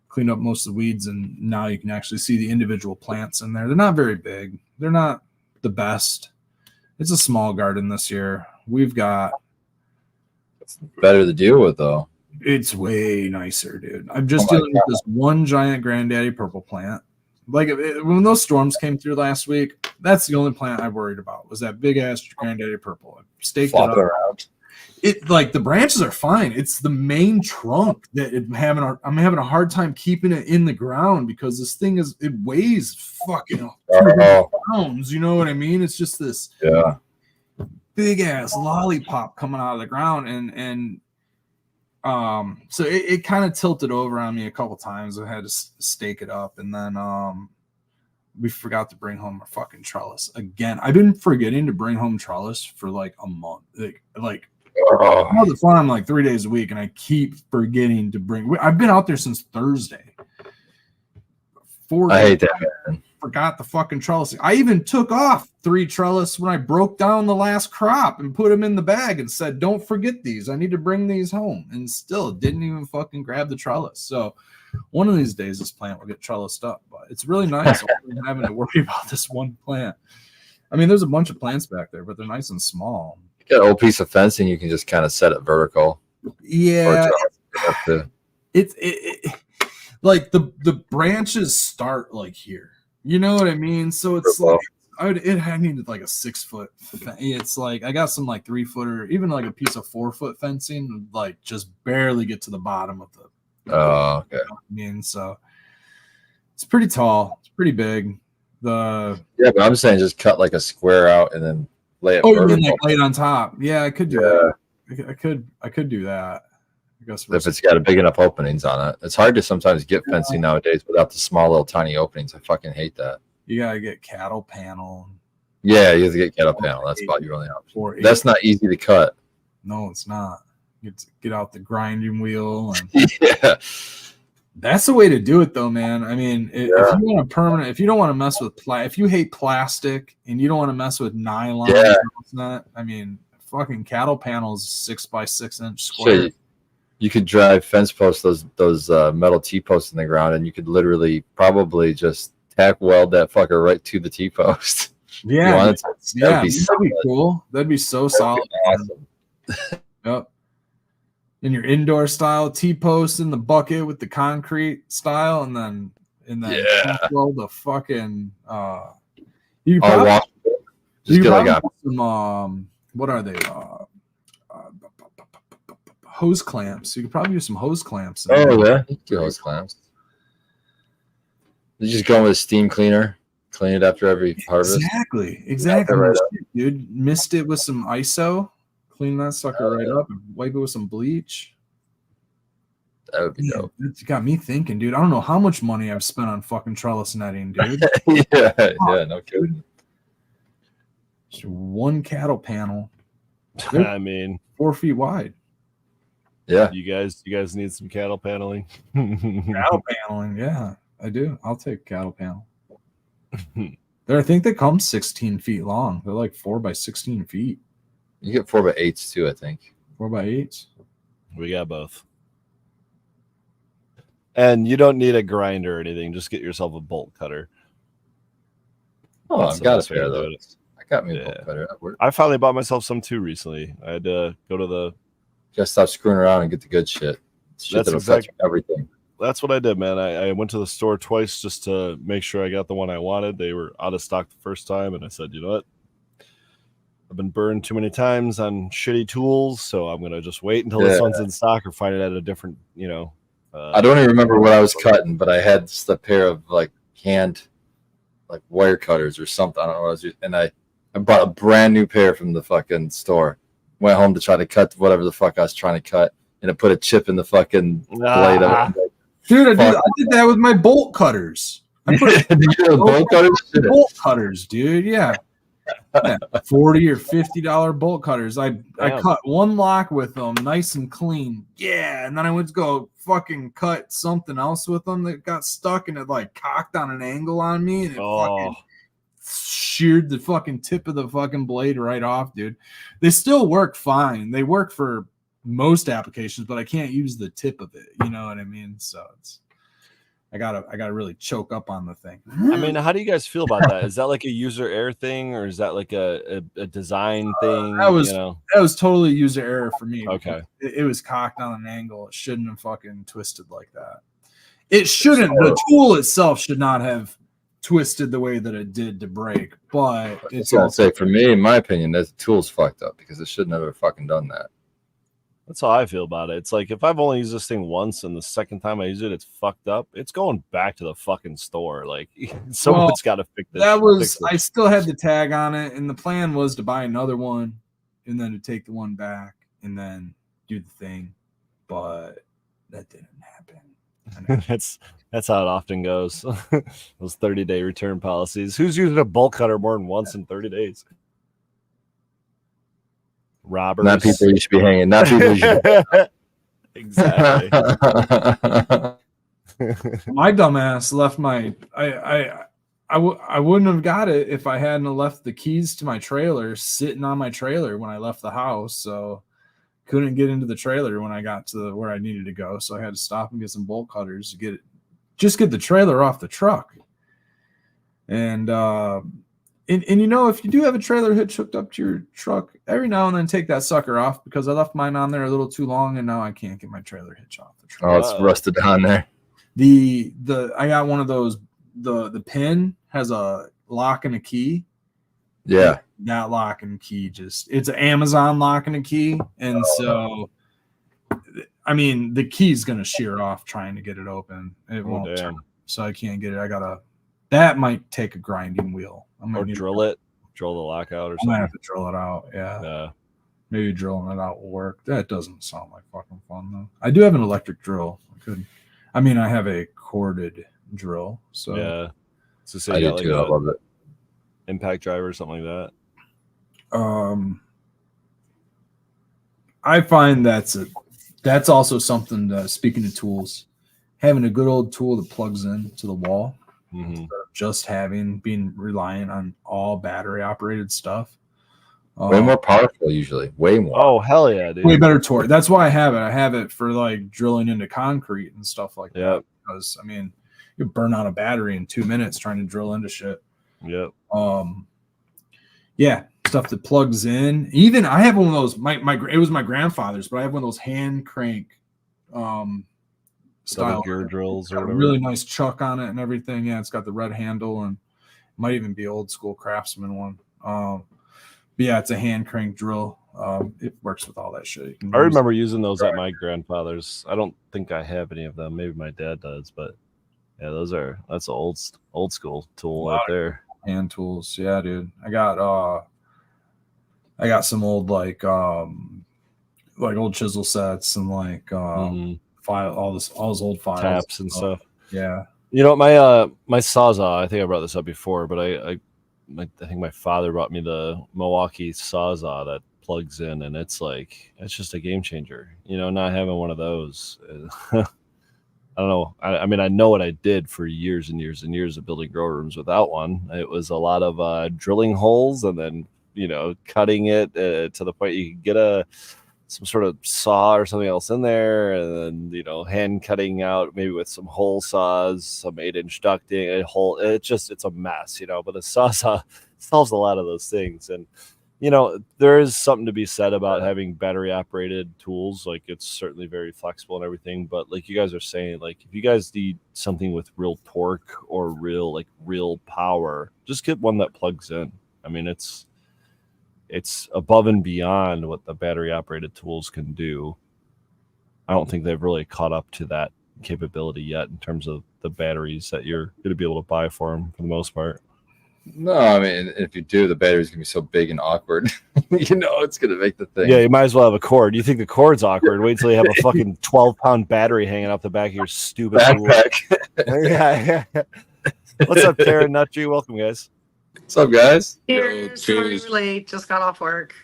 cleaned up most of the weeds, and now you can actually see the individual plants in there. They're not very big. They're not the best. It's a small garden this year. We've got. It's better to deal with, though. It's way nicer, dude. I'm just dealing with this one giant granddaddy purple plant. Like when those storms came through last week, that's the only plant I worried about, was that big ass granddaddy purple. I staked it up. Around. It like the branches are fine. It's the main trunk that I'm having a hard time keeping it in the ground, because this thing it weighs fucking 200 pounds. You know what I mean? It's just this big ass lollipop coming out of the ground, and so it kind of tilted over on me a couple times. I had to stake it up, and then we forgot to bring home our fucking trellis again. I've been forgetting to bring home trellis for like a month. Like I'm at the farm like 3 days a week, and I keep forgetting to bring. I've been out there since Thursday. 4 days. I hate that, man. Forgot the fucking trellis. I even took off 3 trellis when I broke down the last crop and put them in the bag and said, "Don't forget these. I need to bring these home." And still didn't even fucking grab the trellis. So one of these days this plant will get trellised up. But it's really nice having to worry about this one plant. I mean, there's a bunch of plants back there, but they're nice and small. You got an old piece of fencing, you can just kind of set it vertical. Yeah. It like the branches start like here. You know what I mean? So it's like I needed like a 6 foot. It's like I got some like 3 footer, even like a piece of 4 foot fencing, like just barely get to the bottom of the. Oh, okay. I mean, so it's pretty tall. It's pretty big. But I'm saying just cut like a square out and then lay it. Oh, you mean like lay it on top? Yeah, I could do that. I could do that. I guess if it's got a big enough openings on it. It's hard to sometimes get fencing nowadays without the small little tiny openings. I fucking hate that. You gotta get cattle panel. Yeah, you have to get cattle panel. That's about your only option. That's not easy to cut. No, it's not. Get out the grinding wheel. And yeah. That's the way to do it, though, man. I mean, if you want a permanent, if you don't want to mess with if you hate plastic and you don't want to mess with nylon, I mean, fucking cattle panels 6 by 6 inch square. Shit. You could drive fence posts, those metal T-posts in the ground, and you could literally probably just tack weld that fucker right to the T-post. Yeah, that'd be cool. That'd be so solid. Awesome. Yep. In your indoor style T-post in the bucket with the concrete style, and then weld the fucking. You probably just get like some what are they? Hose clamps. You could probably use some hose clamps. Yeah, you do hose clamps. You just go with a steam cleaner, clean it after every harvest. Exactly. Right, dude, mist it with some ISO, clean that sucker right up, and wipe it with some bleach. That would be dope. It's got me thinking, dude. I don't know how much money I've spent on fucking trellis netting, dude. No kidding. Just one cattle panel. I mean, 4 feet wide. Yeah. You guys need some cattle paneling. Cattle paneling, yeah. I do. I'll take a cattle panel. I think they come 16 feet long. They're like 4 by 16 feet. You get 4x8s too, I think. 4 by 8s. We got both. And you don't need a grinder or anything. Just get yourself a bolt cutter. Oh, That's I've the got a best way pair to of do those. I got me a Yeah. bolt cutter at work. I finally bought myself some too recently. I had to go to the. Just stop screwing around and get the good shit. Shit That's that'll touch exact- everything. That's what I did, man. I went to the store twice just to make sure I got the one I wanted. They were out of stock the first time, and I said, you know what? I've been burned too many times on shitty tools, so I'm gonna just wait until this Yeah. one's in stock or find it at a different, I don't even remember what I was cutting, but I had just a pair of like hand, like wire cutters or something. I don't know what I was using. And I bought a brand new pair from the fucking store. Went home to try to cut whatever the fuck I was trying to cut, and it put a chip in the fucking blade of it. Dude, I did that with my bolt cutters. I put Did you do the bolt cutters? Shit. bolt cutters, dude. Yeah. Yeah, $40 or $50 bolt cutters. I Damn. cut one lock with them, nice and clean. Yeah, and then I went to go fucking cut something else with them that got stuck, and it like cocked on an angle on me, and it fucking sheared the fucking tip of the fucking blade right off, dude. They still work fine. They work for most applications, but I can't use the tip of it. You know what I mean? So it's I gotta really choke up on the thing. I mean, how do you guys feel about that? Is that like a user error thing, or is that like a design thing? that was- you know? That was totally user error for me. Okay. It was cocked on an angle. It shouldn't have fucking twisted like that. It shouldn't. The tool itself should not have twisted the way that it did to break. But it's That's what I'd also say. For me, in my opinion, that tool's fucked up because it should never fucking done that. That's how I feel about it. It's like if I've only used this thing once and the second time I use it, it's fucked up. It's going back to the fucking store. Like someone's got to fix this. that was. fix this. I still had the tag on it, and the plan was to buy another one, and then to take the one back, and then do the thing. But that didn't happen. That's how it often goes. Those 30-day return policies. Who's using a bolt cutter more than once in 30 days? Robbers. Not people you should be hanging. Not people you should be Exactly. My dumbass left my. I wouldn't have got it if I hadn't left the keys to my trailer sitting on my trailer when I left the house. So couldn't get into the trailer when I got to where I needed to go. So I had to stop and get some bolt cutters to get the trailer off the truck. And you know, if you do have a trailer hitch hooked up to your truck, every now and then take that sucker off, because I left mine on there a little too long and now I can't get my trailer hitch off the truck. Oh, it's rusted down there. I got one of those. The pin has a lock and a key. Yeah. That lock and key it's an Amazon lock and a key, and so I mean the key's gonna shear off trying to get it open. It Oh, won't damn. turn, so I can't get it. That might take a grinding wheel. Or drill it. Drill the lock out or I might something. have to drill it out. Yeah. Maybe drilling it out will work. That doesn't sound like fucking fun though. I do have an electric drill. I have a corded drill. So Yeah. So say I you do got like too. I a love it. impact driver or something like that. I find that's also something that, speaking of tools, having a good old tool that plugs in to the wall, Mm-hmm. just being reliant on all battery operated stuff. Way more powerful, usually. Way more. Oh hell yeah, dude. Way better torque. That's why I have it. I have it for like drilling into concrete and stuff like Yep. that. Because I mean, you burn out a battery in 2 minutes trying to drill into shit. Yep. Yeah, stuff that plugs in. Even I have one of those. It was my grandfather's, but I have one of those hand crank style Double gear drills or got a whatever. really nice chuck on it and everything. Yeah, it's got the red handle and might even be old school Craftsman one. But yeah, it's a hand crank drill. It works with all that shit. You can I use- remember using those at my grandfather's. I don't think I have any of them. Maybe my dad does, but yeah, that's an old school tool right there. hand tools. Yeah, dude. I got some old like old chisel sets and like Mhm. all those old files. Taps and stuff. Yeah. You know, my Sawzall, I think I brought this up before, but I think my father brought me the Milwaukee Sawzall that plugs in, and it's just a game changer. You know, not having one of those. I don't know. I mean, I know what I did for years and years and years of building grow rooms without one. It was a lot of drilling holes and then, cutting it to the point you could get some sort of saw or something else in there, and then, hand cutting out maybe with some hole saws, some 8-inch ducting, a hole. It's a mess, but a saw solves a lot of those things. And there is something to be said about having battery operated tools. Like, it's certainly very flexible and everything, but like you guys are saying, like, if you guys need something with real torque or real power, just get one that plugs in. I mean, it's above and beyond what the battery operated tools can do. I don't think they've really caught up to that capability yet in terms of the batteries that you're going to be able to buy for them for the most part. No, I mean, if you do, the battery's gonna be so big and awkward. It's gonna make the thing. Yeah, you might as well have a cord. You think the cord's awkward? Wait till you have a fucking 12-pound battery hanging off the back of your stupid backpack. Yeah. What's up, Karen Nuttree? Welcome, guys. What's up, guys? Cheers. Cheers. Sorry, late. Just got off work.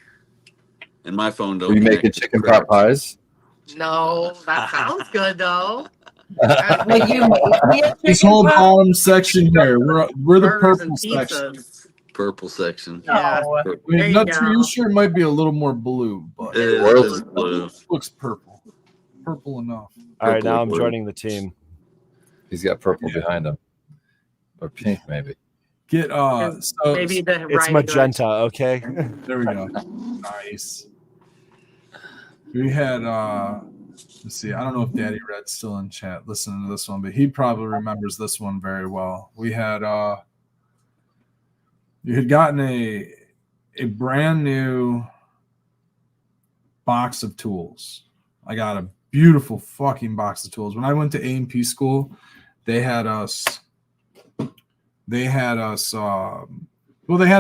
And my phone don't. Are you making connect to chicken the pot pies? No, that sounds good though. Wait, you This whole bottom section here, we're the Burgers purple and section. pizzas. Purple section. Yeah. No. I There mean, you not go. too sure. It might be a little more blue, but It World is is blue. looks purple. Purple enough. All right, Purple now I'm blue. joining the team. He's got purple behind him, or pink maybe. Get It's so Maybe the It's right magenta, okay? there we go. Nice. We had let's see, I don't know if Daddy Red's still in chat listening to this one, but he probably remembers this one very well. We had you had gotten a brand new box of tools. I got a beautiful fucking box of tools. When I went to A&P school, they had us they had a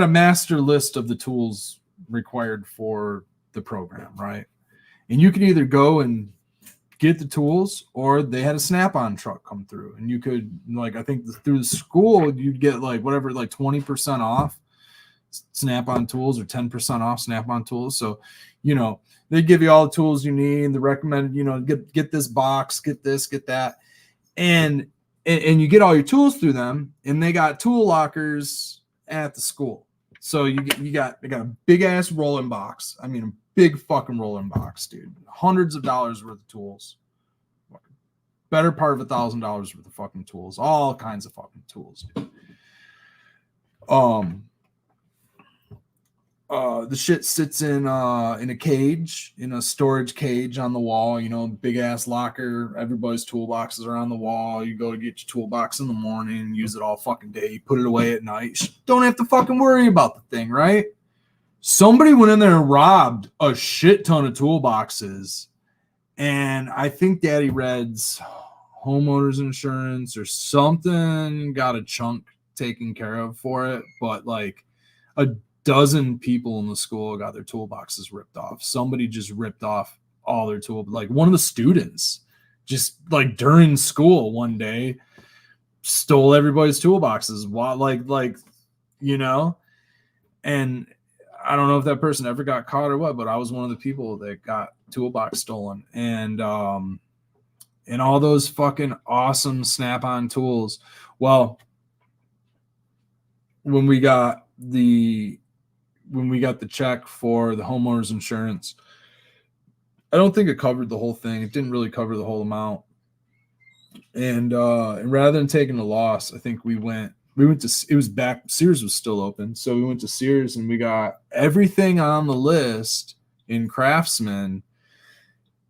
master list of the tools required for the program, right? And you could either go and get the tools, or they had a Snap-on truck come through, and you could, like, I think through the school you'd get like 20% off Snap-on tools or 10% off Snap-on tools. So they give you all the tools you need. They recommend get this box, get this, get that, and you get all your tools through them. And they got tool lockers at the school, so they got a big ass rolling box. I mean, a big fucking rolling box, dude. Hundreds of dollars worth of tools. Better part of $1,000 worth of fucking tools. All kinds of fucking tools, dude. The shit sits in a cage, in a storage cage on the wall. Big ass locker. Everybody's toolboxes are on the wall. You go to get your toolbox in the morning, use it all fucking day. You put it away at night. Don't have to fucking worry about the thing, right? Somebody went in there and robbed a shit ton of toolboxes, and I think Daddy Red's homeowner's insurance or something got a chunk taken care of for it, but like a dozen people in the school got their toolboxes ripped off. Somebody just ripped off all their tool. Like one of the students just like during school one day stole everybody's toolboxes. And I don't know if that person ever got caught or what, but I was one of the people that got toolbox stolen. And all those fucking awesome Snap-on tools. Well, when we got the check for the homeowner's insurance, I don't think it covered the whole thing. It didn't really cover the whole amount. And rather than taking a loss, I think we went to, it was back, Sears was still open. So we went to Sears and we got everything on the list in Craftsman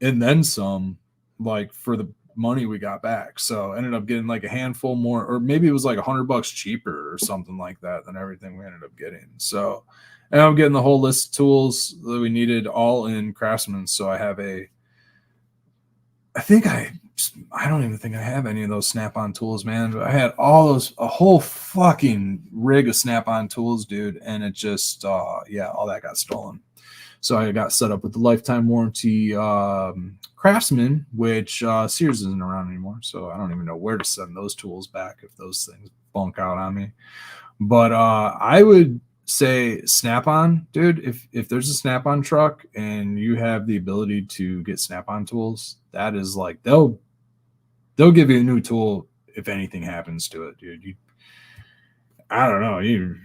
and then some, like, for the money we got back. So ended up getting like a handful more, or maybe it was like $100 cheaper or something like that than everything we ended up getting. So, and I'm getting the whole list of tools that we needed all in Craftsman. So I have I don't even think I have any of those Snap-on tools, man. But I had a whole fucking rig of Snap-on tools, dude. And it just, all that got stolen. So I got set up with the lifetime warranty Craftsman, which Sears isn't around anymore. So I don't even know where to send those tools back if those things bunk out on me. But I would say Snap-on, dude. If there's a Snap-on truck and you have the ability to get Snap-on tools, that is like, they'll they'll give you a new tool if anything happens to it, dude. I don't know. You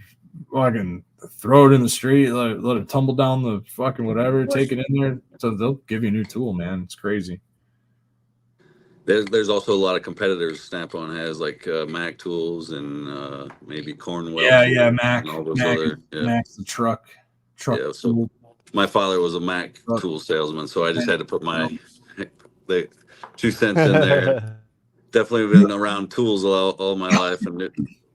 fucking throw it in the street, let it tumble down the fucking whatever, take it in there. So they'll give you a new tool, man. It's crazy. There's also a lot of competitors. Snap-on has like Mac tools and maybe Cornwell. Yeah, Mac. And all those Mac, other. Yeah. Mac's the truck. Yeah, so tool. my father was a Mac tool salesman, so I just had to put my the 2 cents in there. Definitely been around tools all my life, and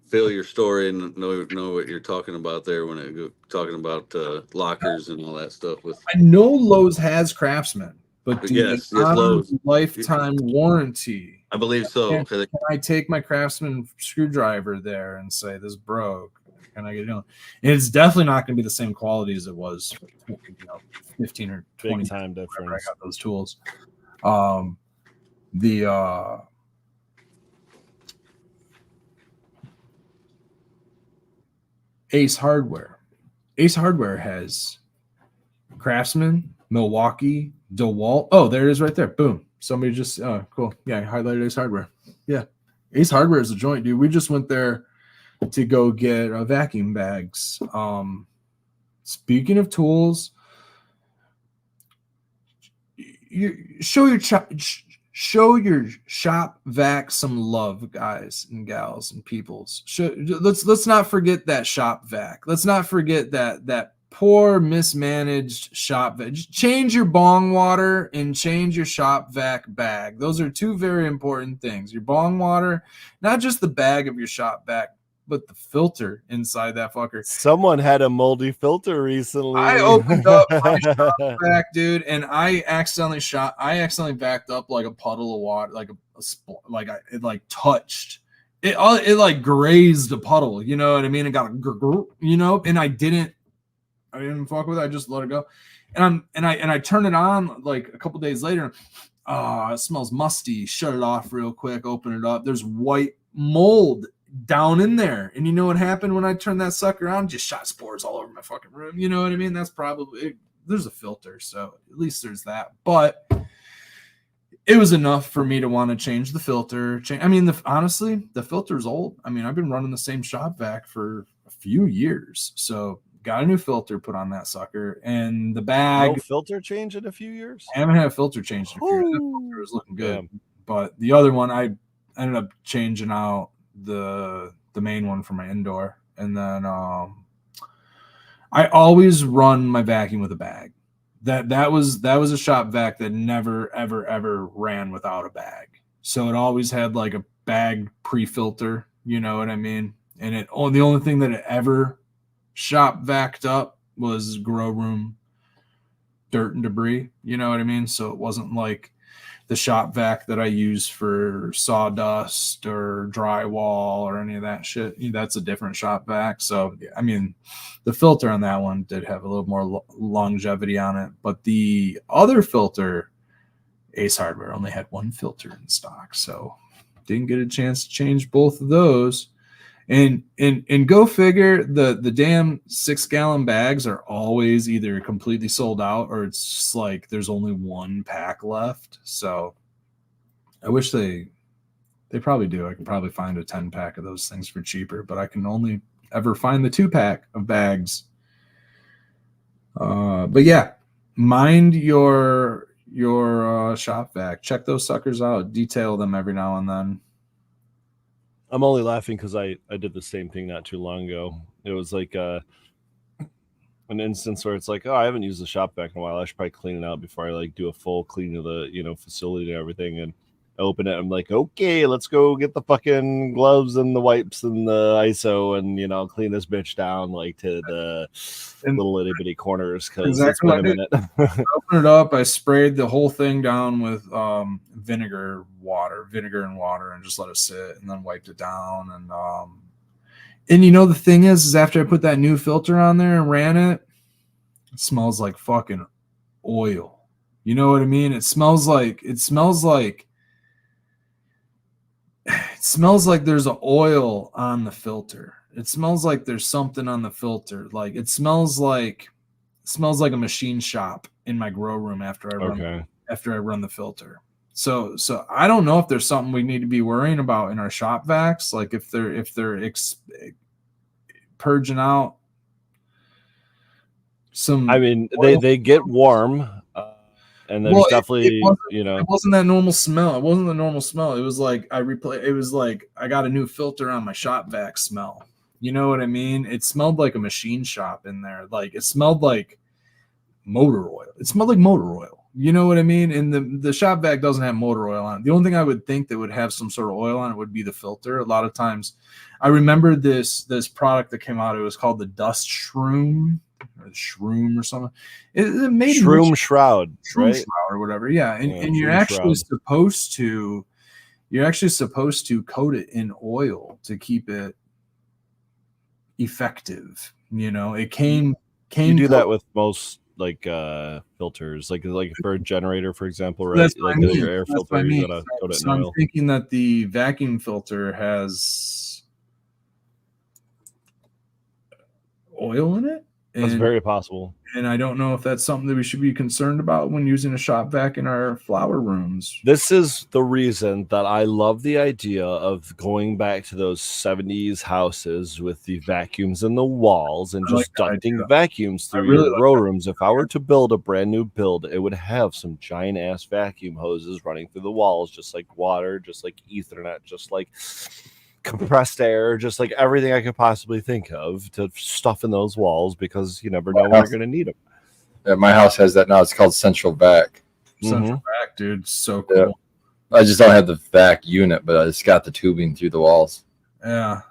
feel your story and know what you're talking about there when talking about lockers and all that stuff. With I know Lowe's has Craftsman, but do yes, they honor Lowe's lifetime warranty? I believe so. Can I take my Craftsman screwdriver there and say this broke? Can I get it on? It's definitely not going to be the same quality as it was, 15 or 20 Big time difference. I got those tools. Ace Hardware. Ace Hardware has Craftsman, Milwaukee, DeWalt. Oh, there it is right there. Boom. Somebody just cool. Yeah, I highlighted Ace Hardware. Yeah. Ace Hardware is a joint, dude. We just went there to go get vacuum bags. Speaking of tools, show your shop vac some love, guys and gals and peoples. Let's not forget that shop vac. Let's not forget that poor mismanaged shop vac. Just change your bong water and change your shop vac bag. Those are two very important things. Your bong water, not just the bag of your shop vac, but the filter inside that fucker. Someone had a moldy filter recently. I opened up my shop vac, dude, and I accidentally backed up like a puddle of water, it like touched it. It like grazed a puddle. You know what I mean? It got and I didn't fuck with it. I just let it go, and I turned it on like a couple days later. It smells musty. Shut it off real quick. Open it up. There's white mold down in there, and you know what happened when I turned that sucker on? Just shot spores all over my fucking room. You know what I mean? That's probably there's a filter, so at least there's that. But it was enough for me to want to change the filter. Honestly, the filter's old. I mean, I've been running the same shop vac for a few years, so got a new filter put on that sucker, and the bag. No filter change in a few years. I haven't had a filter changed in a few years. That filter was looking good, but the other one I ended up changing out the main one for my indoor, and then I always run my vacuum with a bag. That was a shop vac that never ever ran without a bag, so it always had like a bag pre-filter, you know what I mean? And the only thing that it ever shop vacked up was grow room dirt and debris, you know what I mean? So it wasn't like the shop vac that I use for sawdust or drywall or any of that shit. That's a different shop vac. So, I mean, the filter on that one did have a little more longevity on it. But the other filter, Ace Hardware only had one filter in stock. So didn't get a chance to change both of those. And go figure, the damn 6-gallon bags are always either completely sold out or it's just like there's only one pack left. So I wish they probably do. I could probably find a 10-pack of those things for cheaper, but I can only ever find the 2-pack of bags. But yeah, mind your shop vac. Check those suckers out. Detail them every now and then. I'm only laughing because I did the same thing not too long ago. It was like an instance where it's like, oh, I haven't used the shop vac in a while. I should probably clean it out before I like do a full clean of the facility and everything. And I open it. I'm like, okay, let's go get the fucking gloves and the wipes and the ISO and clean this bitch down like to the little itty bitty corners because it's been a minute. I opened it up. I sprayed the whole thing down with vinegar and water, and just let it sit, and then wiped it down. And the thing is after I put that new filter on there and ran it, it smells like fucking oil. You know what I mean? It smells like there's an oil on the filter. It smells like there's something on the filter. Like it smells like a machine shop in my grow room after I run the filter. So I don't know if there's something we need to be worrying about in our shop vacs, like if they're purging out some. I mean, they get warm, and there's Well, definitely it wasn't that normal smell. It wasn't the normal smell. It was like it was like I got a new filter on my shop vac smell. You know what I mean? It smelled like a machine shop in there. Like it smelled like motor oil. It smelled like motor oil. You know what I mean? And the shop vac doesn't have motor oil on it. The only thing I would think that would have some sort of oil on it would be the filter. A lot of times, I remember this product that came out. It was called the Dust Shroom or the Shroom or something. It made Shroom Shroud, Shroom right? Shroud or whatever. Yeah, and you're Shroom actually Shroud. supposed to coat it in oil to keep it effective. You know, it came. You do that with most filters, like for a generator, for example, right? That's what Like I mean. your air That's what filter, I mean. you gotta coat it in So I'm oil. thinking that the vacuum filter has oil in it. That's very possible. And I don't know if that's something that we should be concerned about when using a shop vac in our flower rooms. This is the reason that I love the idea of going back to those 70s houses with the vacuums in the walls and I like just that ducting idea. vacuums I through really your like grow that rooms. If I were to build a brand new build, it would have some giant ass vacuum hoses running through the walls, just like water, just like Ethernet, just like compressed air, just like everything I could possibly think of to stuff in those walls, because you never know when you're going to need them. Yeah, my house has that now. It's called Central Vac. Central vac, dude. So cool. Yeah. I just don't have the vac unit, but I just got the tubing through the walls. Yeah.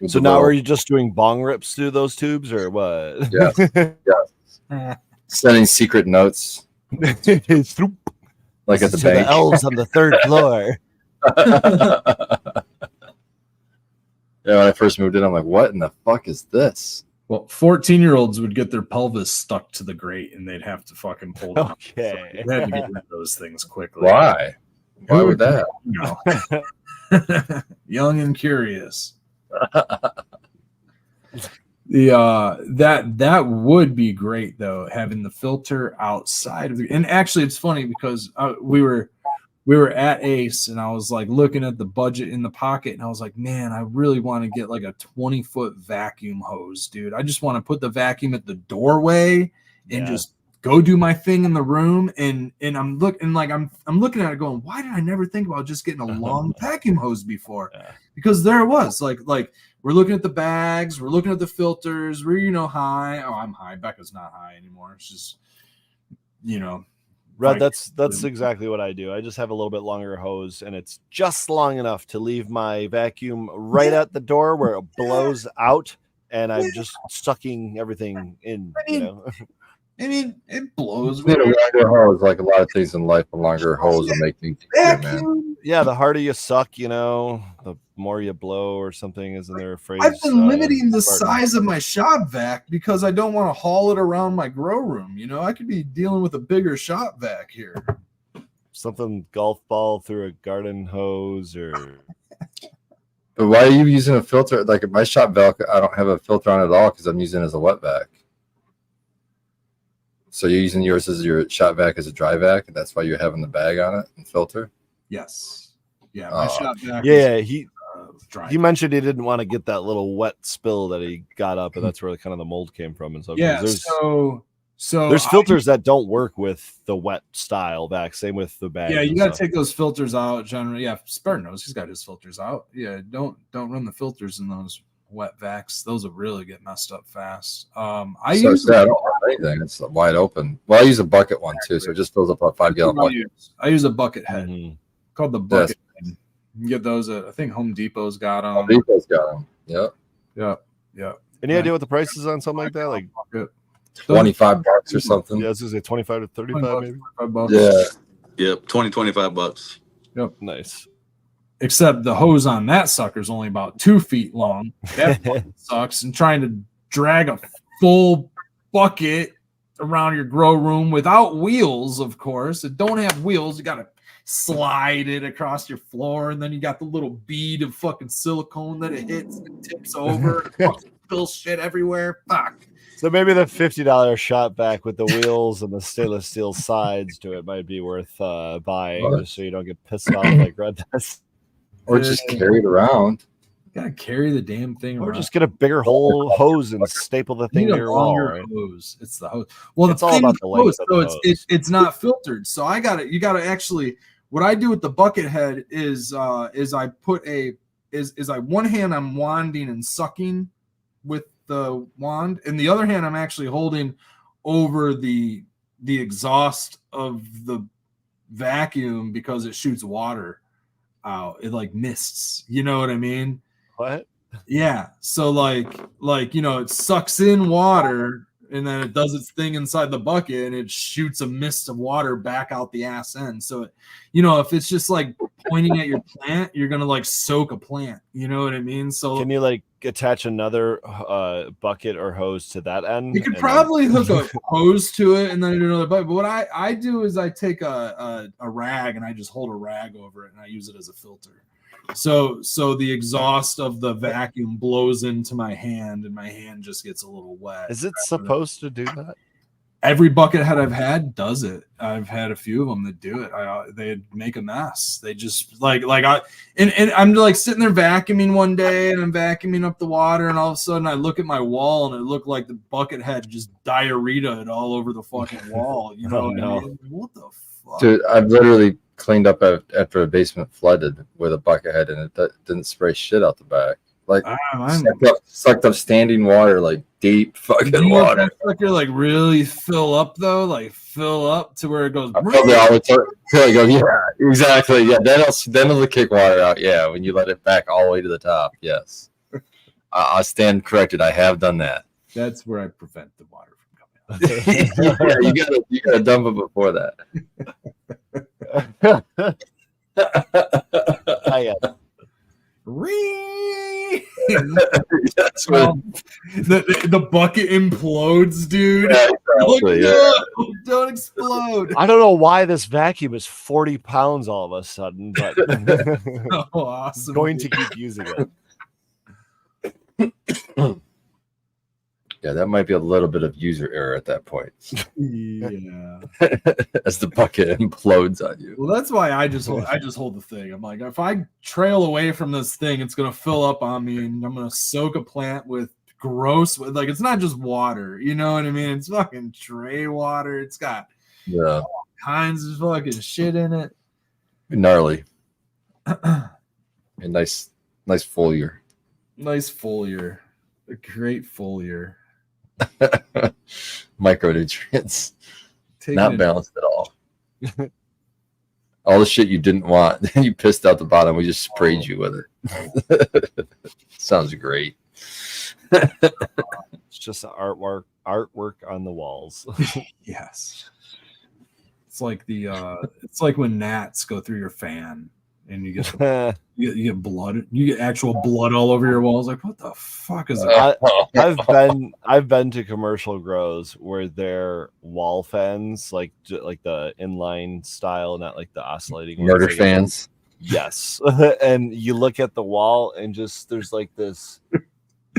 With So the now little- are you just doing bong rips through those tubes or what? Yeah. Sending secret notes It's through like at the to bank. the elves on the third floor. Yeah, when I first moved in, I'm like, what in the fuck is this? Well, 14-year-olds would get their pelvis stuck to the grate and they'd have to fucking pull down. Okay. They had to get rid of those things quickly. Why? Why would that? No. Young and curious. That would be great though, having the filter outside of the. And actually, it's funny because we were at Ace and I was like looking at the budget in the pocket and I was like, man, I really want to get like a 20-foot vacuum hose, dude. I just want to put the vacuum at the doorway and just go do my thing in the room. And I'm looking at it going, why did I never think about just getting a long vacuum hose before? Yeah. Because there it was like we're looking at the bags, we're looking at the filters, we're high. Oh, I'm high. Becca's not high anymore. It's just Red, that's exactly what I do. I just have a little bit longer hose, and it's just long enough to leave my vacuum right at the door where it blows out, and I'm just sucking everything in. I mean, it blows. You need a longer hose, like a lot of things in life. A longer hose will make things easier, man. Yeah, the harder you suck, the more you blow or something. Isn't there a phrase? I've been limiting the Spartan? size of my shop vac because I don't want to haul it around my grow room. I could be dealing with a bigger shop vac here. Something golf ball through a garden hose or. But why are you using a filter? Like my shop vac, I don't have a filter on it at all because I'm using it as a wet vac. So you're using yours as your shop vac as a dry vac, and that's why you're having the bag on it and filter. Yes. Yeah, my shop vac. Yeah, is, dry. he mentioned he didn't want to get that little wet spill that he got up, and that's where kind of the mold came from. And so Yeah. So there's filters that don't work with the wet style vac. Same with the bag. Yeah, you got to take those filters out. Generally, yeah. Spartan knows he's got his filters out. Yeah, don't run the filters in those wet vacs. Those will really get messed up fast. I I don't have anything. It's wide open. Well, I use a bucket one too, so it just fills up a 5-gallon bucket. I use a bucket head called the bucket. Yes. Head. You can get those at, I think Home Depot's got them. Home Depot's got them. Yep. Yeah. Any idea what the price is on something like that? Like $25 or something. Yeah, I was gonna say 25 to 35 maybe. $25. Yeah. Yep, 25 bucks. Nice. Except the hose on that sucker is only about 2 feet long. That fucking sucks. And trying to drag a full bucket around your grow room without wheels, of course. It don't have wheels. You got to slide it across your floor, and then you got the little bead of fucking silicone that it hits and tips over. And fucking spills shit everywhere. Fuck. So maybe the $50 shot back with the wheels and the stainless steel sides to it might be worth buying, just so you don't get pissed off like Red does. Or just carry it around. Gotta carry the damn thing Or around. just get a bigger hose and staple the You thing need to a your wall. longer Right? hose. It's the hose. Well, It's the all thing about with the length of the so hose. it's not filtered. So I got it. You got to actually. What I do with the bucket head is I put I one hand I'm wanding and sucking with the wand, and the other hand I'm actually holding over the exhaust of the vacuum because it shoots water out. It like mists. You know what I mean? What? Yeah. So like it sucks in water and then it does its thing inside the bucket and it shoots a mist of water back out the ass end. So if it's just like pointing at your plant, you're gonna like soak a plant. You know what I mean? So Can you like attach another bucket or hose to that end? you could and probably hook a hose to it and then do another bucket. But what I do is I take a rag and I just hold a rag over it and I use it as a filter. So the exhaust of the vacuum blows into my hand and my hand just gets a little wet. Is it supposed to do that? Every bucket head I've had does it. I've had a few of them that do it. They make a mess. They just and I'm like sitting there vacuuming one day and I'm vacuuming up the water and all of a sudden I look at my wall and it looked like the bucket had just diarrhea'd all over the fucking wall. You know Oh, what no. I mean? What the fuck? Dude, I've literally cleaned up after a basement flooded with a bucket head and it didn't spray shit out the back. Like sucked up standing water, like deep fucking water. Sucker like really fill up though, like fill up to where it goes. I filled it all the time till I go, yeah, exactly. Yeah, then it'll kick water out. Yeah, when you let it back all the way to the top. Yes, I stand corrected. I have done that. That's where I prevent the water from coming out. Yeah, you gotta dump it before that. I got it. That's what, the bucket implodes, dude. yeah, Like, exactly, yeah. no, don't explode. I don't know why this vacuum is 40 pounds all of a sudden, but Oh, awesome. going to keep using it. Yeah, that might be a little bit of user error at that point, Yeah. as the bucket implodes on you. Well, that's why I just hold the thing. I'm like, if I trail away from this thing, it's gonna fill up on me, and I'm gonna soak a plant with like it's not just water. You know what I mean? It's fucking tray water. It's got Yeah, kinds of fucking shit in it. gnarly. A nice foliar. Nice foliar, a great foliar. Micronutrients, Taking not it- balanced at all. All the shit you didn't want, then you pissed out the bottom. We just sprayed you with it. Sounds great. It's just artwork on the walls. Yes. It's like it's like when gnats go through your fan and you get you get blood, you get actual blood all over your walls. Like, what the fuck is that? I've been to commercial grows where their wall fans, like the inline style, not like the oscillating ones, Murder like- fans. Yes, and you look at the wall and just there's like this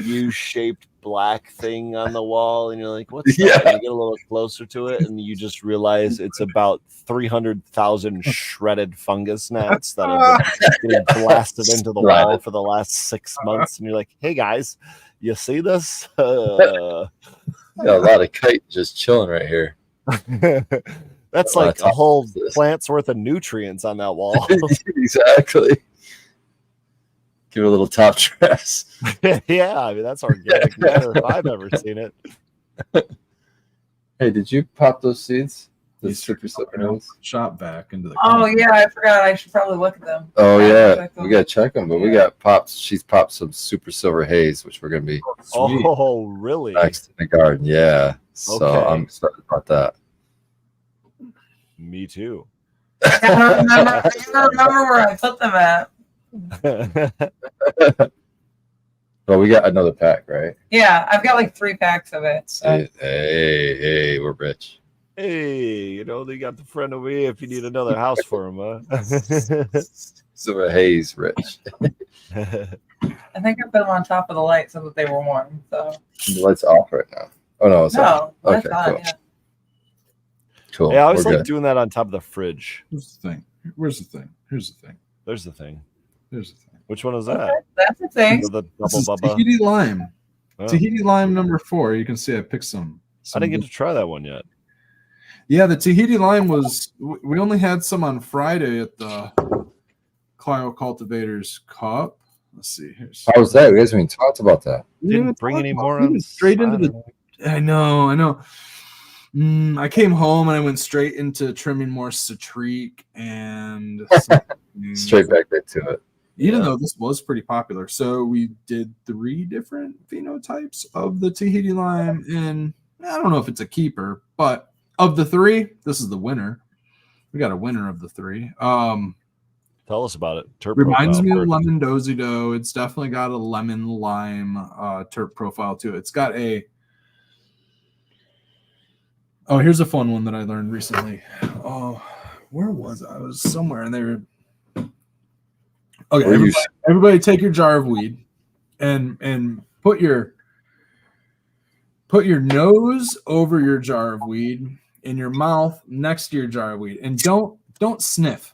U-shaped black thing on the wall, and you're like, "What's that?" Yeah. And you get a little closer to it, and you just realize it's about 300,000 shredded fungus gnats that have been getting blasted into the wall for the last 6 months. And you're like, "Hey guys, you see this?" Yeah, a lot of kite just chilling right here. That's A lot like of a whole toxins. plant's worth of nutrients on that wall. Exactly. Give it a little top dress. Yeah, I mean that's organic matter if I've ever seen it. Hey, did you pop those seeds? The These super silver notes? Shot back into the. Oh yeah, I forgot. I should probably look at them. Oh Yeah, yeah, check them. we gotta check them. But we got pops. She's popped some super silver haze, which we're gonna be Sweet. Oh, really? next in the garden. Yeah, so Okay. I'm excited about that. Me too. I don't remember where I put them at. But we got another pack, right? Yeah, I've got like 3 packs of it. So. Hey, we're rich. Hey, you know, they got the friend of me if you need another house for him, huh? Silver haze, rich. I think I put them on top of the light so that they were warm. So The light's off right now. Oh no, it's on. No, that's Okay, on. cool. Yeah. Cool. Yeah, I always We're like good. doing that on top of the fridge. Here's the thing. Where's the thing? Here's the thing. There's the thing. Here's the thing. Which one is that? Okay, that's a thing. The This double is bubba. Tahiti lime. Oh, Tahiti lime number 4. You can see I picked some. I didn't get to try that one yet. Yeah, the Tahiti lime was. We only had some on Friday at the Clio Cultivators Cup. Let's see. Here's. How was that? We haven't even talked about that. We didn't Didn't bring talk any about more it. We on went straight into the. Saturday. I know. I came home and I went straight into trimming more citrique and Straight back into it. even Yeah. though this was pretty popular. So we did 3 different phenotypes of the Tahiti lime, and I don't know if it's a keeper, but of the 3, this is the winner. We got a winner of the 3. Tell us about it. Terp Reminds profile me of first. lemon dozy dough. It's definitely got a lemon lime terp profile to it. It's got a. Oh, here's a fun one that I learned recently. Oh, where was I? I was somewhere, and they were. Okay, Were you- everybody, take your jar of weed, and put your nose over your jar of weed, and your mouth next to your jar of weed, and don't sniff.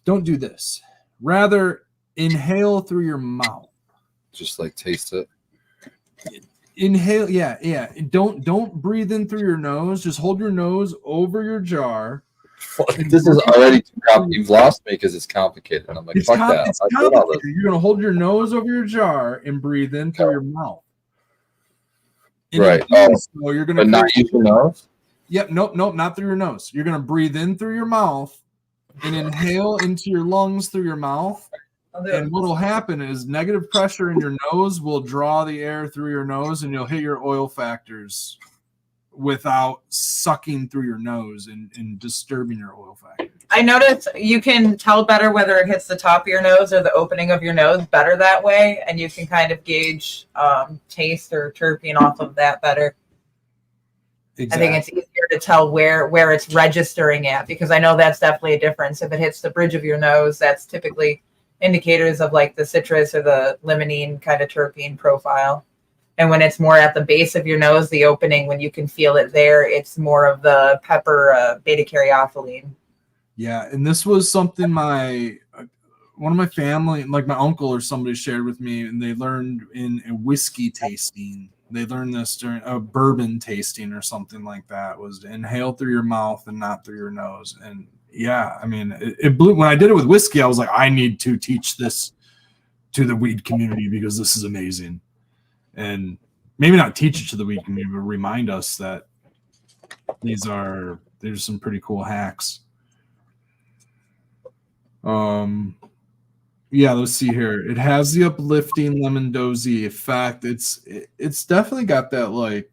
Don't do this. Rather, inhale through your mouth. Just like taste it. Inhale, yeah. Don't breathe in through your nose. Just hold your nose over your jar. This is already too complicated. You've lost me because it's complicated. And I'm like, fuck that. It's I did all this. complicated. You're gonna hold your nose over your jar and breathe in through your mouth. And Right. in doing so, you're gonna But not use your nose? Yep. Nope. Not through your nose. You're gonna breathe in through your mouth and inhale into your lungs through your mouth. I'll do And it. what will happen is negative pressure in your nose will draw the air through your nose, and you'll hit your oil factors without sucking through your nose and disturbing your oil factors. I noticed you can tell better whether it hits the top of your nose or the opening of your nose better that way, and you can kind of gauge taste or terpene off of that better. I think it's easier to tell where it's registering at, because I know that's definitely a difference. If it hits the bridge of your nose, that's typically indicators of like the citrus or the limonene kind of terpene profile. And when it's more at the base of your nose, the opening, when you can feel it there, it's more of the pepper beta caryophyllene. Yeah, and this was something one of my family, like my uncle or somebody, shared with me, and they learned in a whiskey tasting. They learned this during a bourbon tasting or something like that, was to inhale through your mouth and not through your nose. And yeah, I mean, it blew. When I did it with whiskey, I was like, I need to teach this to the weed community because this is amazing. And maybe not teach it to the weed community, but remind us that there's some pretty cool hacks. Yeah, let's see here. It has the uplifting lemon dozy effect. It's definitely got that like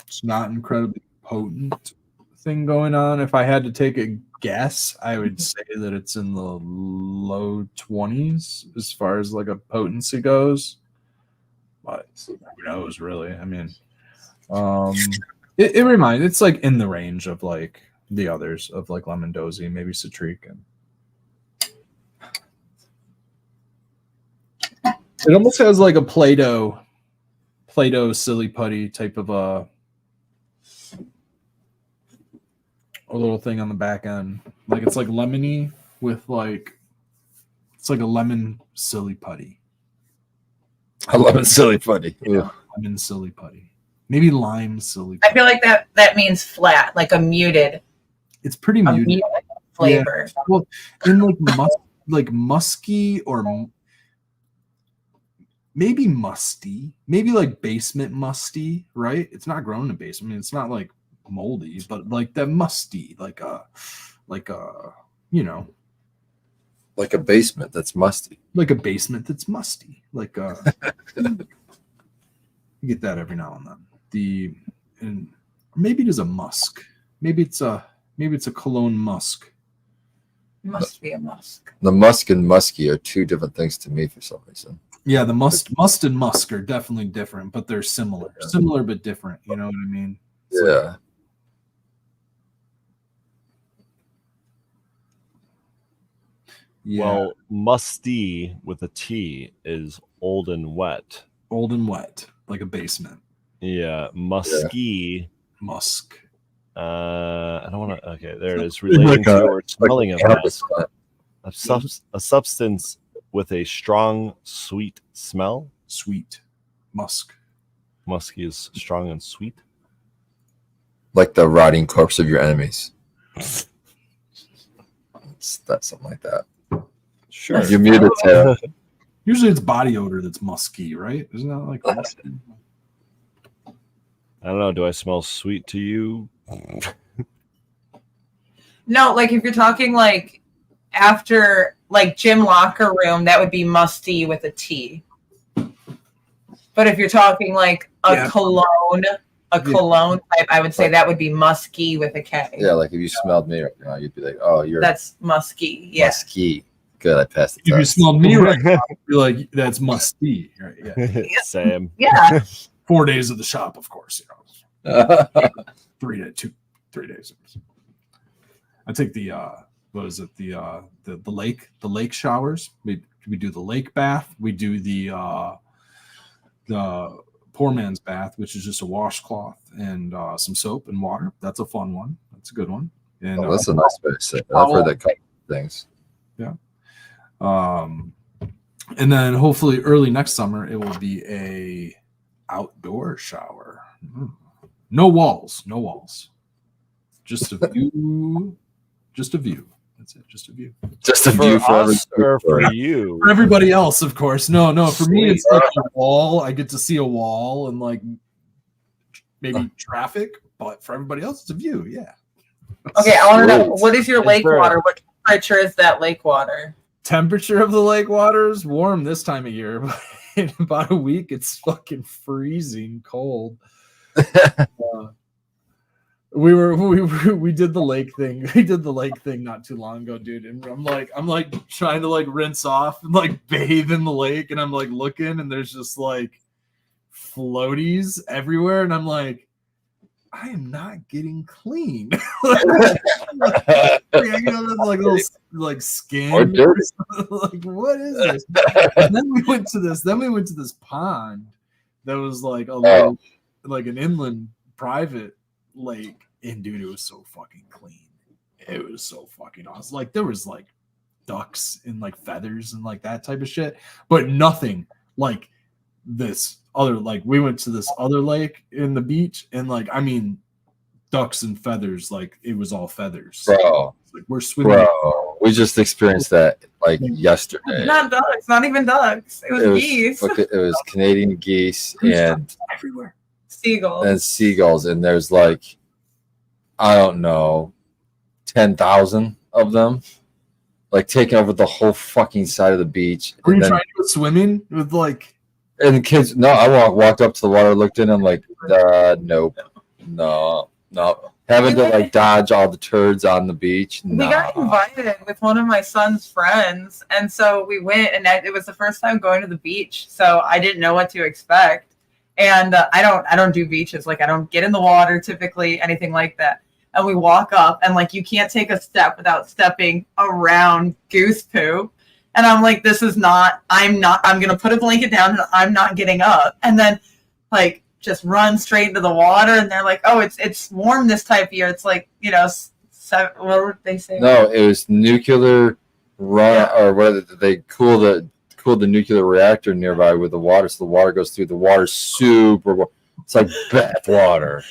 it's not incredibly potent thing going on. If I had to take a guess, I would say that it's in the low 20s as far as like a potency goes. But who knows, really? I mean, it reminds. It's like in the range of like the others of like lemon dozy, maybe citrique, and it almost has like a Play-Doh silly putty type of a little thing on the back end. Like it's like lemony with like it's like a lemon silly putty. I love it. Silly funny. Yeah, lemon silly putty. Maybe lime silly I putty. feel like that means flat, like a muted It's pretty a muted. muted flavor. Well, in like musky or maybe musty, maybe like basement musty, right? It's not grown in a basement. I mean, it's not like moldy, but like that musty, like a you know, Like a basement that's musty. like a basement that's musty, like you get that every now and then. And maybe it is a musk. Maybe it's a cologne musk. Must be a musk. The musk and musky are two different things to me for some reason. Yeah, the must and musk are definitely different, but they're similar. Similar but different. You know what I mean? It's like- Yeah. yeah. Well, musty with a T is old and wet. Old and wet. like a basement. Yeah, musky. Musk. I don't want to. Okay, there it is. Relating to or smelling of musk. A substance with a strong, sweet smell. Sweet. Musk. Musky is strong and sweet. Like the rotting corpse of your enemies. That's something like that. Sure. You're muted, Taylor. Usually it's body odor that's musky, right? Isn't that like musky? I don't know. Do I smell sweet to you? No, like if you're talking like after like gym locker room, that would be musty with a T. But if you're talking like a cologne type, I would say that would be musky with a K. Yeah, like if you smelled me right now, you'd be like, "Oh, you're That's musky. Yeah. musky." Good, I passed the If you test. smelled me right now, you're like, that's musty. Right? Yeah. Same. Yeah. 4 days of the shop, of course. You know, 3 days. I take the what is it? The lake showers. We do the lake bath. We do the poor man's bath, which is just a washcloth and some soap and water. That's a fun one. That's a good one. And Oh, that's a nice way to say it. I've heard that couple of things. and then hopefully early next summer it will be a outdoor shower. No walls. Just a view. Just a view. That's it. Just a view. Just a For view for us or for everybody. you? For everybody else, of course. No. For me, it's Sweet. like a wall. I get to see a wall and like maybe traffic, but for everybody else, it's a view. Yeah. Okay, I want to know, Sweet. what is your Is lake there- water? What temperature is that lake water? Temperature of the lake water is warm this time of year, but in about a week, it's fucking freezing cold. We did the lake thing. We did the lake thing not too long ago, dude. And I'm like trying to like rinse off and like bathe in the lake, and I'm like looking, and there's just like floaties everywhere, and I'm like, I am not getting clean. Like, little like skin. Or dirty. Like, what is this? And then we went to this pond that was like a little, like an inland private lake, and dude, it was so fucking clean. It was so fucking awesome. Like there was like ducks and like feathers and like that type of shit, but nothing like this other. Like we went to this other lake in the beach, and like I mean, ducks and feathers. Like it was all feathers. Bro, Like we're swimming. we just experienced that like yesterday. Not ducks, not even ducks. It was geese, It was Canadian geese and Everywhere. seagulls. seagulls, and there's like, I don't know, 10,000 of them, like taking over the whole fucking side of the beach. Were you And then- trying to go swimming with like? And the kids, no, I walked up to the water, looked in, I'm like, nope, no. Having to like dodge all the turds on the beach. We got invited with one of my son's friends, and so we went, and it was the first time going to the beach, so I didn't know what to expect. And I don't do beaches, like I don't get in the water typically, anything like that. And we walk up, and like you can't take a step without stepping around goose poop. And I'm like, I'm gonna put a blanket down, and I'm not getting up. And then like just run straight into the water, and they're like, oh, it's warm this type of year. It's like, you know, what would they say? No, it was nuclear run, or whether they cool the nuclear reactor nearby with the water, so the water goes through. The water's super warm. It's like bath water.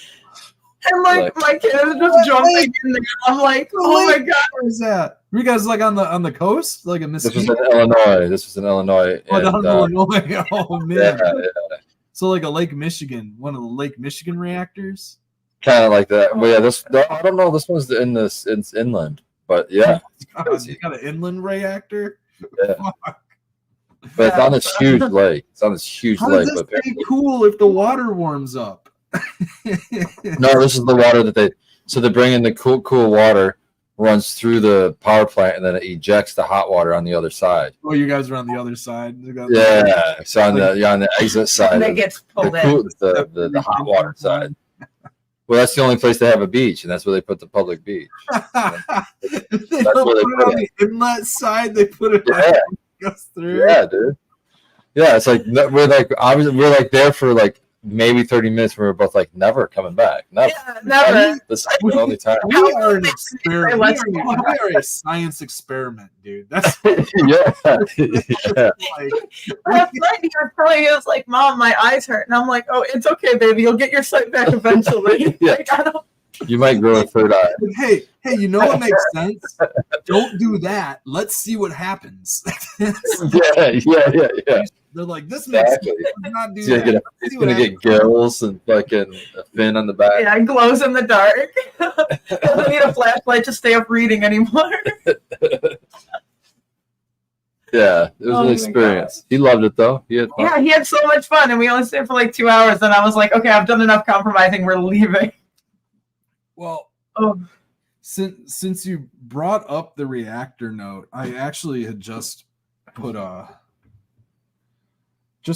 And like my kid is just jumping in there. I'm like, oh my god. Where is that? Were you guys like on the coast, like in This was Mississippi? in Illinois. Oh, down and, in Illinois. Oh man. yeah, So like a Lake Michigan, one of the Lake Michigan reactors. kind of like that. But yeah, I don't know. This one's it's inland, but yeah, God, you got an inland reactor. yeah. But it's on this huge lake. It's on this huge How lake. does But this stay cool if the water warms up? no, this is the water that they bring in the cool water, runs through the power plant, and then it ejects the hot water on the other side. Oh, you guys are on the other side. You got- Yeah, so on the exit side, That of gets the, pulled in. the hot water side. Well, that's the only place they have a beach, and that's where they put the public beach. They don't where they put it put on the inlet side. They put it Yeah. like, goes through. Yeah, dude. Yeah, it's like we're like there for like maybe 30 minutes. We were both like, never coming back. Never. Yeah, never. This is the only time. We are an experiment. We are a science experiment, dude. That's Yeah. Yeah. like, Last night he was telling me, it was like, Mom, my eyes hurt. And I'm like, oh, it's okay, baby. You'll get your sight back eventually. Yeah. Like, I don't. You might grow a third eye. hey, you know what makes sense? Don't do that. Let's see what happens. Yeah. They're like, this makes Exactly. sense. Let's not do He's gonna that. get, Let's he's see what gonna get gills and fucking a fin on the back. Yeah, it glows in the dark. Doesn't need a flashlight to stay up reading anymore. Yeah, it was Oh an my experience. He loved it though. He had fun. Yeah, he had so much fun, and we only stayed for like 2 hours. And I was like, okay, I've done enough compromising. We're leaving. Well, Oh, since you brought up the reactor note, I actually had just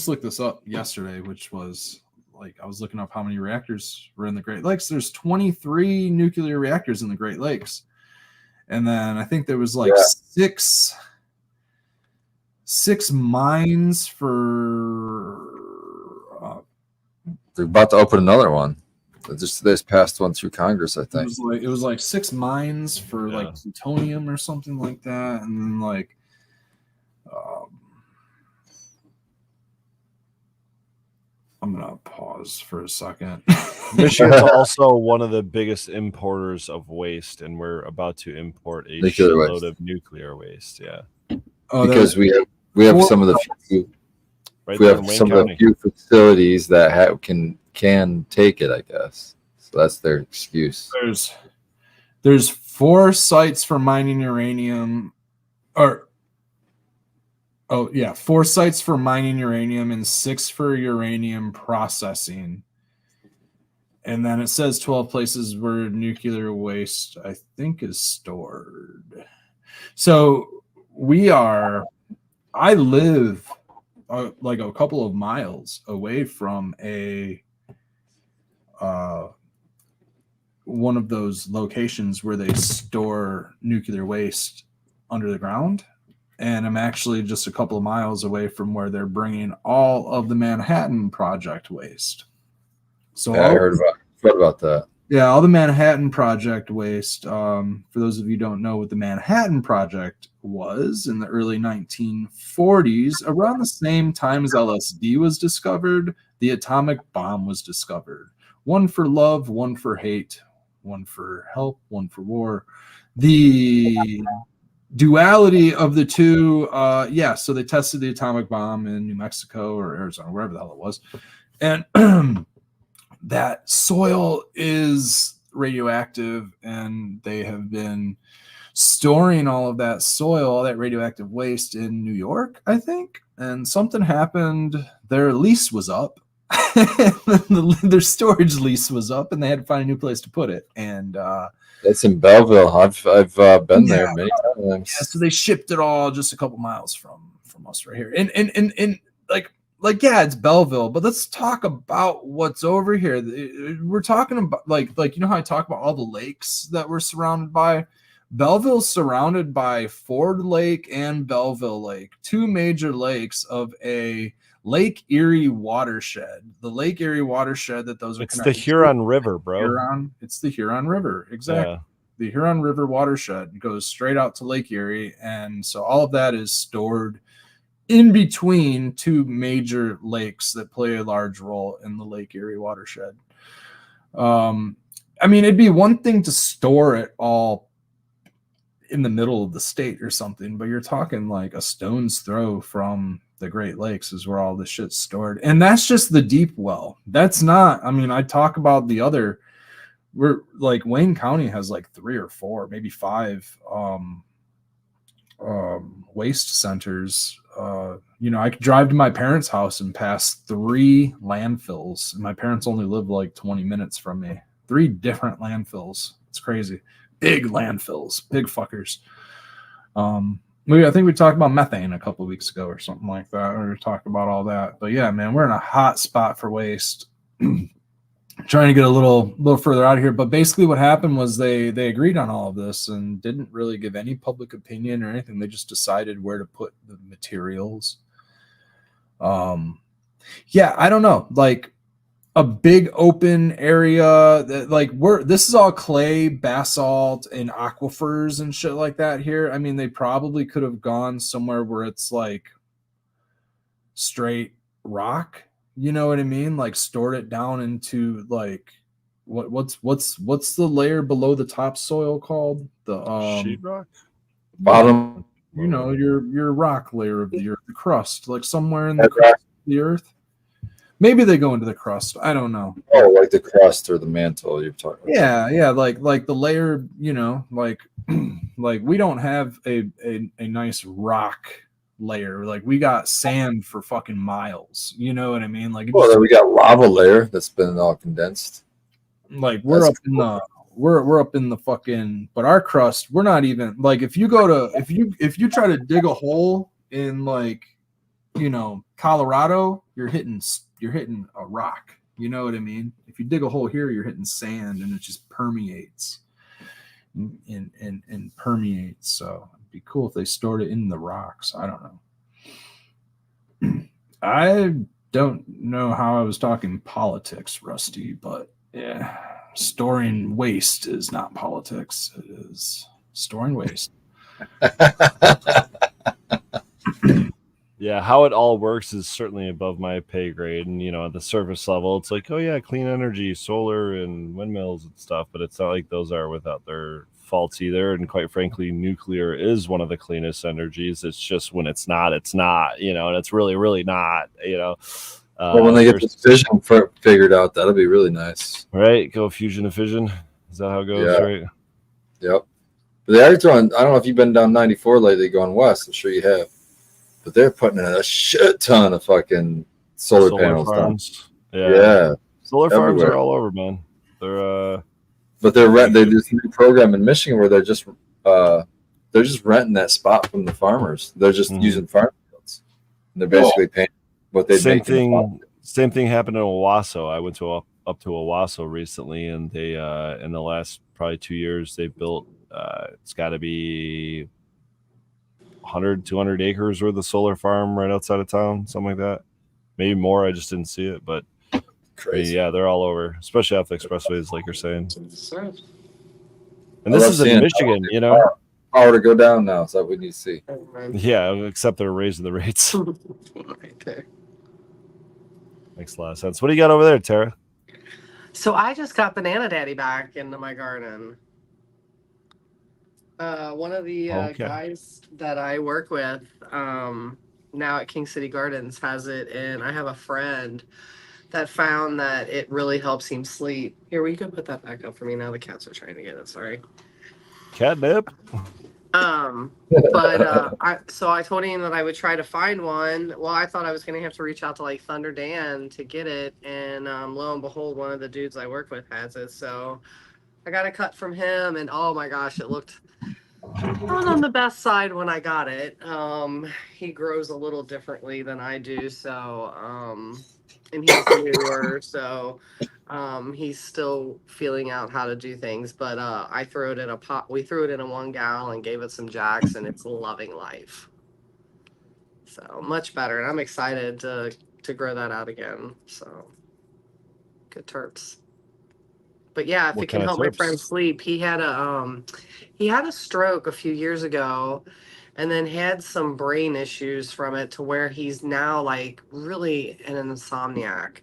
looked this up yesterday, which was like I was looking up how many reactors were in the Great Lakes. There's 23 nuclear reactors in the Great Lakes, and then I think there was like six mines for. They're about to open another one. Just this past one through Congress, I It think. was like 6 mines for like plutonium or something like that, and then like I'm gonna pause for a second. Michigan's also one of the biggest importers of waste, and we're about to import a Nuclear shitload waste. of nuclear waste. Yeah, Because we have some of the few, right we there have in Wayne some of County. the few facilities that can take it, I guess. So that's their excuse. There's 4 sites for mining uranium, 4 sites for mining uranium and 6 for uranium processing. And then it says 12 places where nuclear waste, I think, is stored. So I live like a couple of miles away from one of those locations where they store nuclear waste under the ground. And I'm actually just a couple of miles away from where they're bringing all of the Manhattan Project waste. So Yeah, I heard about that. yeah, all the Manhattan Project waste. For those of you who don't know what the Manhattan Project was, in the early 1940s, around the same time as LSD was discovered, the atomic bomb was discovered. One for love, one for hate, one for help, one for war. The duality of the two, so they tested the atomic bomb in New Mexico or Arizona, wherever the hell it was. And that soil is radioactive, and they have been storing all of that soil, all that radioactive waste in New York, I think. And something happened. Their lease was up. Their storage lease was up, and they had to find a new place to put it. And That's in Belleville. I've been there many times. yeah, so they shipped it all just a couple miles from us right here. And like yeah, it's Belleville, but let's talk about what's over here. We're talking about like you know how I talk about all the lakes that we're surrounded by. Belleville's surrounded by Ford Lake and Belleville Lake, 2 major lakes of a Lake Erie watershed. The Lake Erie watershed that those are It's the connected to. Huron River, bro. It's the Huron River, exactly. Yeah. The Huron River watershed goes straight out to Lake Erie, and so all of that is stored in between 2 major lakes that play a large role in the Lake Erie watershed. I mean, it'd be one thing to store it all in the middle of the state or something, but you're talking like a stone's throw from the Great Lakes is where all this shit's stored. And that's just the deep well. That's not, I mean, I talk about the other, we're like Wayne County has like 3 or 4, maybe 5 waste centers. You know, I could drive to my parents' house and pass 3 landfills. And my parents only live like 20 minutes from me. 3 different landfills. It's crazy. Big landfills, big fuckers. I think we talked about methane a couple of weeks ago or something like that, or talked about all that. But yeah, man, we're in a hot spot for waste. Trying to get a little further out of here, but basically what happened was they agreed on all of this and didn't really give any public opinion or anything. They just decided where to put the materials. Yeah, I don't know. Like, a big open area that like this is all clay, basalt, and aquifers and shit like that here. I mean, they probably could have gone somewhere where it's like straight rock, you know what I mean? Like stored it down into like what's the layer below the topsoil called? The Sheetrock. Bottom. you know, your rock layer of the earth, the crust, like somewhere in the Bedrock. crust of the earth. Maybe they go into the crust. I don't know. Oh, like the crust or the mantle you're talking about. Yeah, like the layer, you know, like like we don't have a nice rock layer. Like we got sand for fucking miles. You know what I mean? Like Well, then we got lava layer that's been all condensed. like we're That's up in the we're up in the fucking, but our crust, we're not even like if you go to if you try to dig a hole in like, you know, Colorado, you're hitting a rock. You know what I mean? If you dig a hole here, you're hitting sand and it just permeates and permeates. So it'd be cool if they stored it in the rocks. I don't know. I don't know how I was talking politics, Rusty, but yeah, storing waste is not politics. It is storing waste. Yeah, how it all works is certainly above my pay grade. And, you know, at the surface level, it's like, oh, yeah, clean energy, solar and windmills and stuff. But it's not like those are without their faults either. And quite frankly, nuclear is one of the cleanest energies. It's just when it's not, you know, and it's really, really not, you know. Well, when they get this fission figured out, that'll be really nice. Right? Go fusion to fission. Is that how it goes, Yeah. right? Yep. But they are throwing, I don't know if you've been down 94 lately going west. I'm sure you have. But they're putting in a shit ton of fucking solar panels farms. down. Yeah. Solar farms Everywhere. are all over, man. They're But they do this new program in Michigan where they're just renting that spot from the farmers. They're just Mhm. using farm fields. And they're basically paying what they same make in the farm. thing. Same thing happened in Owasso. I went to up to Owasso recently, and they in the last probably 2 years they built. It's got to be 100, 200 acres worth of solar farm right outside of town, something like that. Maybe more. I just didn't see it, but Crazy. yeah, they're all over, especially off the expressways, like you're saying. Sure. And I this love is in seeing Michigan, you know. Power to go down now. So that we need to see. Yeah, except they're raising the rates. Right there. Makes a lot of sense. What do you got over there, Tara? So I just got Banana Daddy back into my garden. One of the Okay. guys that I work with now at King City Gardens has it, and I have a friend that found that it really helps him sleep. Here, we can put that back up for me now. The cats are trying to get it. Sorry. Catnip? But I told him that I would try to find one. Well, I thought I was gonna have to reach out to like Thunder Dan to get it, and lo and behold, one of the dudes I work with has it. So I got a cut from him, and oh my gosh, it looked not on the best side when I got it. He grows a little differently than I do, so and he's newer, so he's still feeling out how to do things. But I threw it in a pot. We threw it in a 1 gallon and gave it some jacks, and it's loving life. So much better, and I'm excited to grow that out again. So good terps. But yeah, if What it can kind of help my terps? friend sleep, he had a stroke a few years ago, and then had some brain issues from it to where he's now like really an insomniac.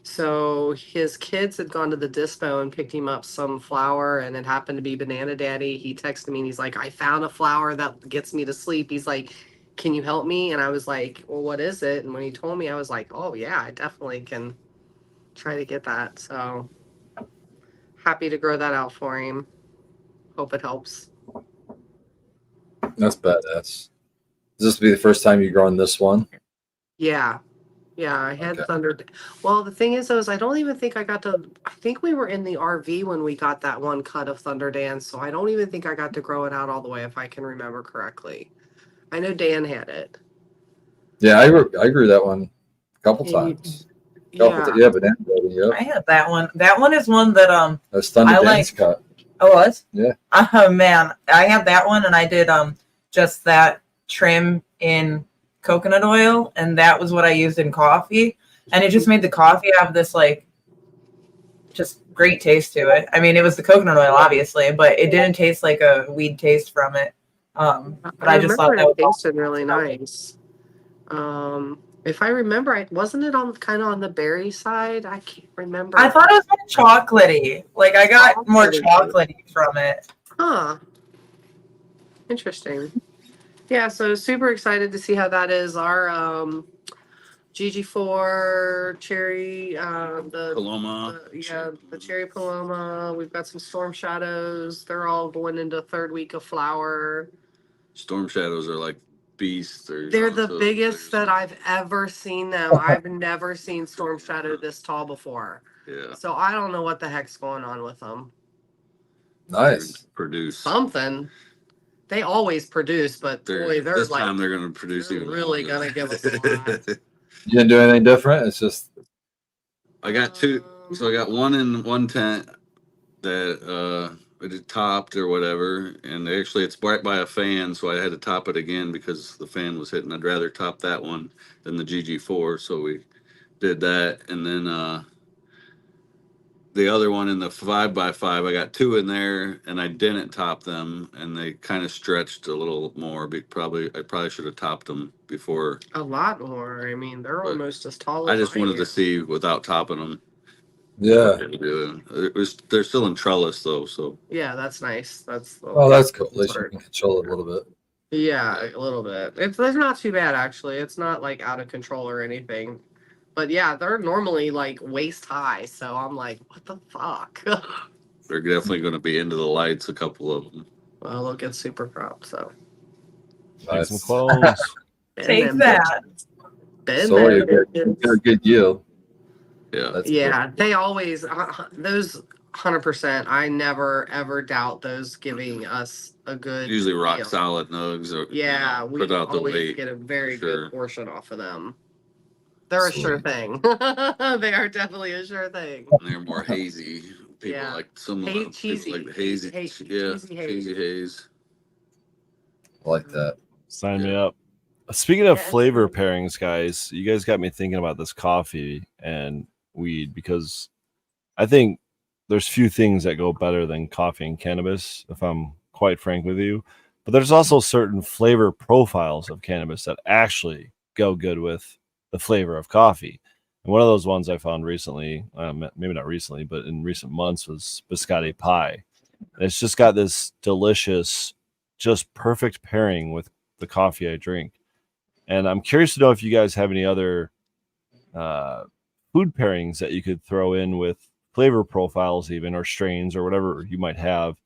So his kids had gone to the dispo and picked him up some flower, and it happened to be Banana Daddy. He texted me and he's like, I found a flower that gets me to sleep. He's like, can you help me? And I was like, well, what is it? And when he told me, I was like, oh yeah, I definitely can try to get that. So happy to grow that out for him. Hope it helps. That's badass. Is this be the first time you're growing this one? Yeah. Yeah, I had Okay. Thunder. Well, the thing is, though, is I don't even think I got to. I think we were in the RV when we got that one cut of Thunder Dance, so I don't even think I got to grow it out all the way, if I can remember correctly. I know Dan had it. Yeah, I grew that one a couple Yeah, you- times. Yeah. Yeah, Banana Daddy, yep. I had that one. That one is one that That's Thunder I Dance like- cut. Oh, what? Yeah. Oh man, I had that one, and I did just that trim in coconut oil, and that was what I used in coffee, and it just made the coffee have this like just great taste to it. I mean, it was the coconut oil, obviously, but it didn't taste like a weed taste from it. But I just thought remember that it was tasted really nice. If I remember, wasn't it on kind of on the berry side? I can't remember. I thought it was more chocolatey. Like I got more chocolatey from it. Huh. Interesting. Yeah, so super excited to see how that is. Our GG4 cherry, Paloma. the cherry Paloma. We've got some storm shadows. They're all going into third week of flower. Storm shadows are like beasts. They're the biggest that I've ever seen them. I've never seen storm shadow this tall before. Yeah. So I don't know what the heck's going on with them. Nice. Produce. Something. They always produce, but boy, they're this like time they're going to produce they're even really more. gonna give us a lot. You didn't do anything different. It's just I got two. So I got one in one tent that it topped or whatever, and actually it's right by a fan, so I had to top it again because the fan was hitting. I'd rather top that one than the GG4, so we did that, and then the other one in the 5x5, I got two in there, and I didn't top them, and they kind of stretched a little more. I probably should have topped them before. A lot more. I mean, they're But almost as tall I as just I wanted am. to see without topping them. yeah. They're still in trellis though, so Yeah, that's nice. That's Oh, that's cool. At least you can control it a little bit. yeah, a little bit. It's not too bad actually. It's not like out of control or anything. But yeah, they're normally like waist high, so I'm like, what the fuck? they're definitely going to be into the lights. A couple of them. Well, they'll get super cropped, so Take some Nice. clones. Bend Take them that. bitches. Bend So them you get bitches. a good yield. Yeah, That's Yeah, they always those 100%. I never ever doubt those giving us a good usually rock yield. solid nugs. Or, Yeah, we without the always weight. get a very sure. good portion off of them. They're a sure Sweet. thing. They are definitely a sure thing. And they're more hazy. People Yeah. like some Hey, people cheesy. like the hazy. Hey, Yeah, cheesy haze. cheesy haze. I like that. Sign me Yeah. up. Speaking of Yeah. flavor pairings, guys, you guys got me thinking about this coffee and weed because I think there's few things that go better than coffee and cannabis, if I'm quite frank with you. But there's also certain flavor profiles of cannabis that actually go good with the flavor of coffee. And one of those ones I found recently, maybe not recently, but in recent months, was Biscotti Pie. And it's just got this delicious, just perfect pairing with the coffee I drink. And I'm curious to know if you guys have any other food pairings that you could throw in with flavor profiles, even, or strains, or whatever you might have,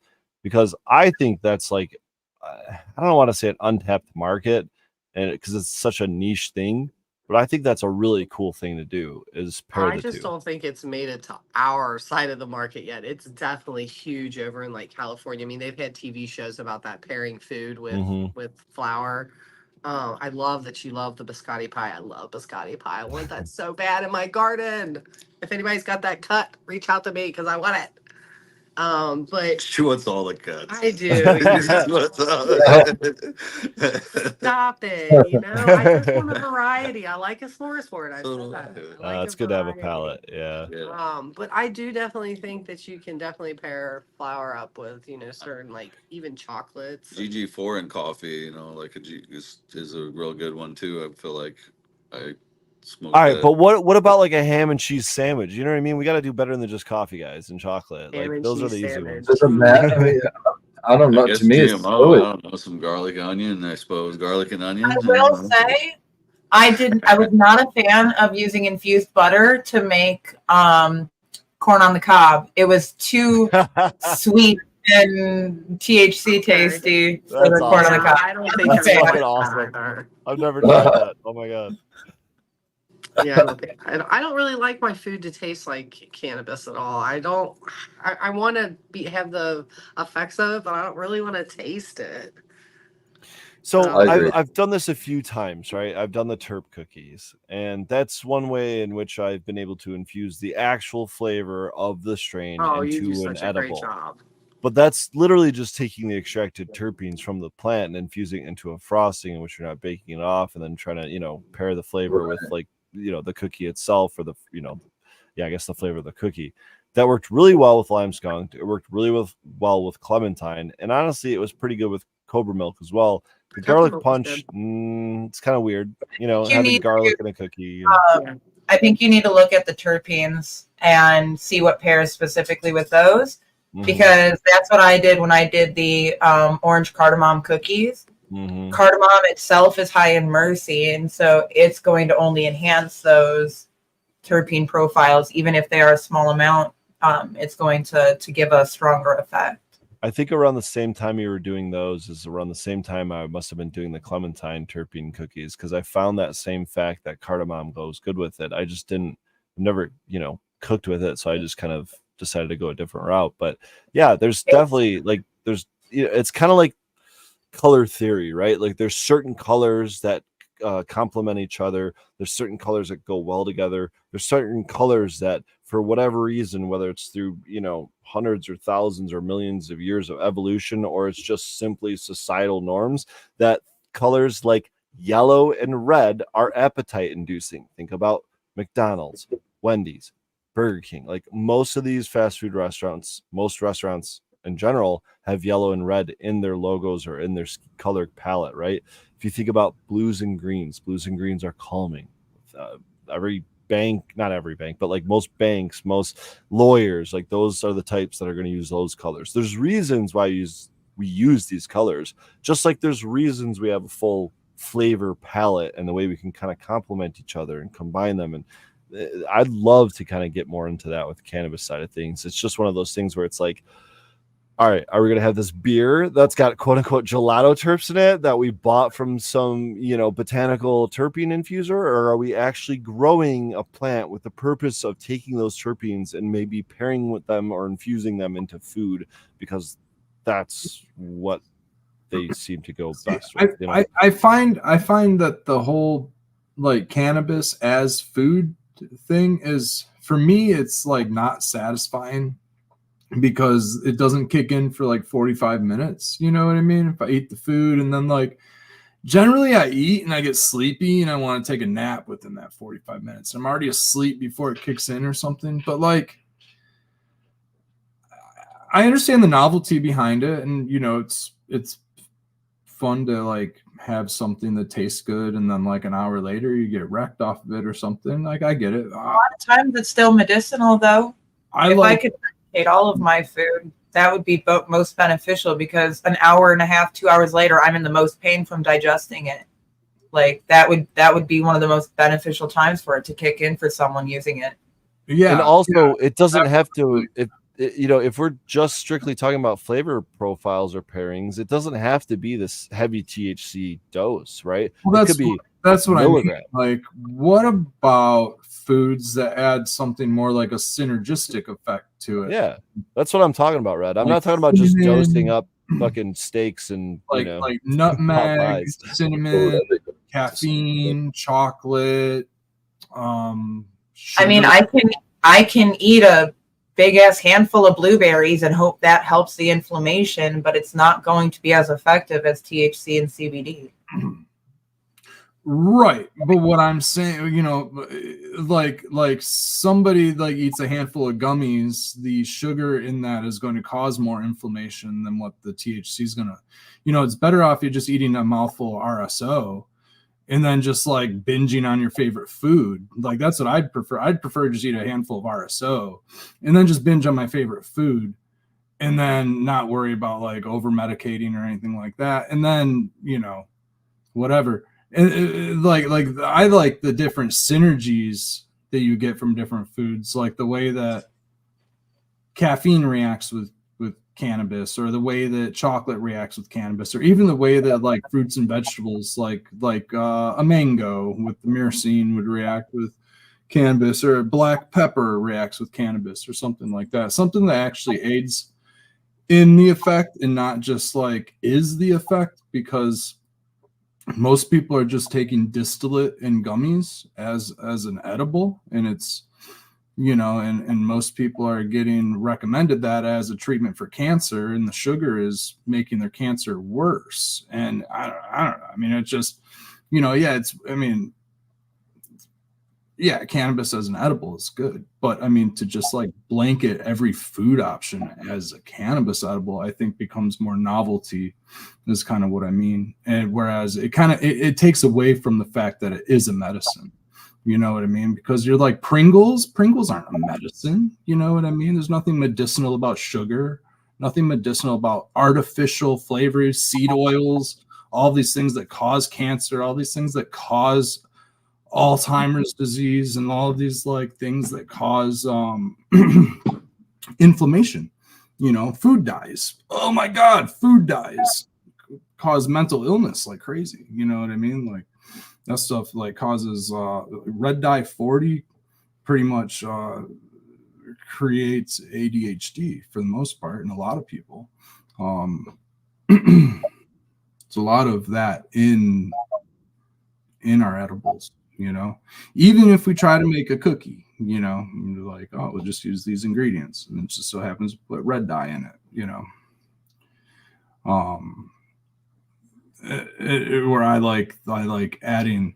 because I think that's like, I don't want to say an untapped market, and because it's such a niche thing, but I think that's a really cool thing to do is pair I the just two. don't think it's made it to our side of the market yet. It's definitely huge over in like California. I mean, they've had TV shows about that pairing food with Mhm. flour. I love that you love the biscotti pie. I love biscotti pie. I want that so bad in my garden. If anybody's got that cut, reach out to me because I want it. But She wants all the cuts. I do. She wants all the- Stop it. You know, I just want a variety. I like a smorgasbord. I said that. I like It's good to have a variety. palate. Yeah. Yeah. But I do definitely think that you can definitely pair flour up with, certain like even chocolates. GG4 and coffee, like is a real good one too. I feel like I smoke. All right, that. but what about like a ham and cheese sandwich? You know what I mean? We got to do better than just coffee, guys, and chocolate. Ham Like and those are cheese the easy sandwich. ones. Doesn't matter. I mean, I don't know. I guess To me, it's GMO, I fluid. don't know, some garlic onion, I suppose. Garlic and onion. I will say, I was not a fan of using infused butter to make corn on the cob. It was too sweet and THC tasty for That's the corn on the awesome. cob. I don't think That's I fucking like awesome. that either. I've never tried that. Oh my god. Yeah, I don't really like my food to taste like cannabis at all. I don't. I want to have the effects of it, but I don't really want to taste it. So I agree. I've done this a few times, right? I've done the terp cookies, and that's one way in which I've been able to infuse the actual flavor of the strain Oh, you do into an such a great edible. job. But that's literally just taking the extracted terpenes from the plant and infusing it into a frosting in which you're not baking it off, and then trying to, pair the flavor with like, the cookie itself, or the, I guess the flavor of the cookie. that worked really well with lime skunk. It worked really well with clementine, and honestly, it was pretty good with cobra milk as well. The garlic Milk was punch, it's kind of weird, you know, You having need garlic to- in a cookie. I think you need to look at the terpenes and see what pairs specifically with those, Mhm, because that's what I did when I did the orange cardamom cookies. mhm. Cardamom itself is high in myrcene, and so it's going to only enhance those terpene profiles, even if they are a small amount. It's going to give a stronger effect. I think around the same time you were doing those is around the same time I must have been doing the clementine terpene cookies, because I found that same fact that cardamom goes good with it. I just never, you know, cooked with it, so I just kind of decided to go a different route. But yeah, there's definitely like it's kind of like color theory, right? Like there's certain colors that complement each other. There's certain colors that go well together. There's certain colors that, for whatever reason, whether it's through, you know, hundreds or thousands or millions of years of evolution, or it's just simply societal norms, that colors like yellow and red are appetite inducing. Think about McDonald's, Wendy's, Burger King. Like most of these fast food restaurants, most restaurants in general, have yellow and red in their logos or in their color palette, right? If you think about blues and greens are calming. Every bank, not every bank, but like most banks, most lawyers, like those are the types that are going to use those colors. There's reasons why we use these colors, just like there's reasons we have a full flavor palette and the way we can kind of complement each other and combine them. And I'd love to kind of get more into that with the cannabis side of things. It's just one of those things where it's like, all right, are we going to have this beer that's got quote unquote gelato terps in it that we bought from some, you know, botanical terpene infuser? Or are we actually growing a plant with the purpose of taking those terpenes and maybe pairing with them or infusing them into food, because that's what they seem to go best with, you know? I find that the whole like cannabis as food thing is, for me, it's like not satisfying, because it doesn't kick in for like 45 minutes. You know what I mean? If I eat the food and then like generally I eat and I get sleepy and I want to take a nap within that 45 minutes. I'm already asleep before it kicks in or something. But like, I understand the novelty behind it, and you know, it's fun to like have something that tastes good and then like an hour later you get wrecked off of it or something. Like I get it. A lot of times it's still medicinal, though. If I could ate all of my food, that would be most beneficial, because an hour and a half, 2 hours later, I'm in the most pain from digesting it. Like that would be one of the most beneficial times for it to kick in for someone using it. Yeah. And also, it doesn't absolutely. have to, you know, if we're just strictly talking about flavor profiles or pairings, it doesn't have to be this heavy THC dose, right? Well, it could be that's what I mean. milligram. Like, what about foods that add something more like a synergistic effect to it? Yeah, that's what I'm talking about, Red. I'm Like not talking about just cinnamon, dosing up fucking steaks and like you know, like pot nutmeg, pies. cinnamon, caffeine, chocolate. I mean, I can eat a big ass handful of blueberries and hope that helps the inflammation, but it's not going to be as effective as THC and CBD. Right, but what I'm saying, you know, like somebody like eats a handful of gummies, the sugar in that is going to cause more inflammation than what the THC is going to. You know, it's better off you just eating a mouthful of RSO and then just like binging on your favorite food. Like that's what I'd prefer. I'd prefer just eat a handful of RSO and then just binge on my favorite food, and then not worry about like over medicating or anything like that. And then, you know, whatever. And like I like the different synergies that you get from different foods, like the way that caffeine reacts with cannabis, or the way that chocolate reacts with cannabis, or even the way that like fruits and vegetables like a mango with the myrcene would react with cannabis, or a black pepper reacts with cannabis, or something like that. Something that actually aids in the effect and not just like is the effect, because most people are just taking distillate and gummies as an edible, and it's, you know, and most people are getting recommended that as a treatment for cancer, and the sugar is making their cancer worse. And I don't know. I mean, it's just, you know, yeah, it's, I mean, yeah, cannabis as an edible is good, but I mean, to just like blanket every food option as a cannabis edible, I think becomes more novelty, is kind of what I mean. And whereas it takes away from the fact that it is a medicine, you know what I mean? Because you're like Pringles aren't a medicine, you know what I mean? There's nothing medicinal about sugar, nothing medicinal about artificial flavors, seed oils, all these things that cause cancer, all these things that cause Alzheimer's disease, and all of these like things that cause inflammation. You know, food dyes. Oh my God, food dyes cause mental illness like crazy. You know what I mean? Like that stuff like causes red dye 40 pretty much creates ADHD for the most part in a lot of people. It's a lot of that in our edibles. You know, even if we try to make a cookie, you know, like, oh, we'll just use these ingredients, and it just so happens to put red dye in it, you know. Where I like adding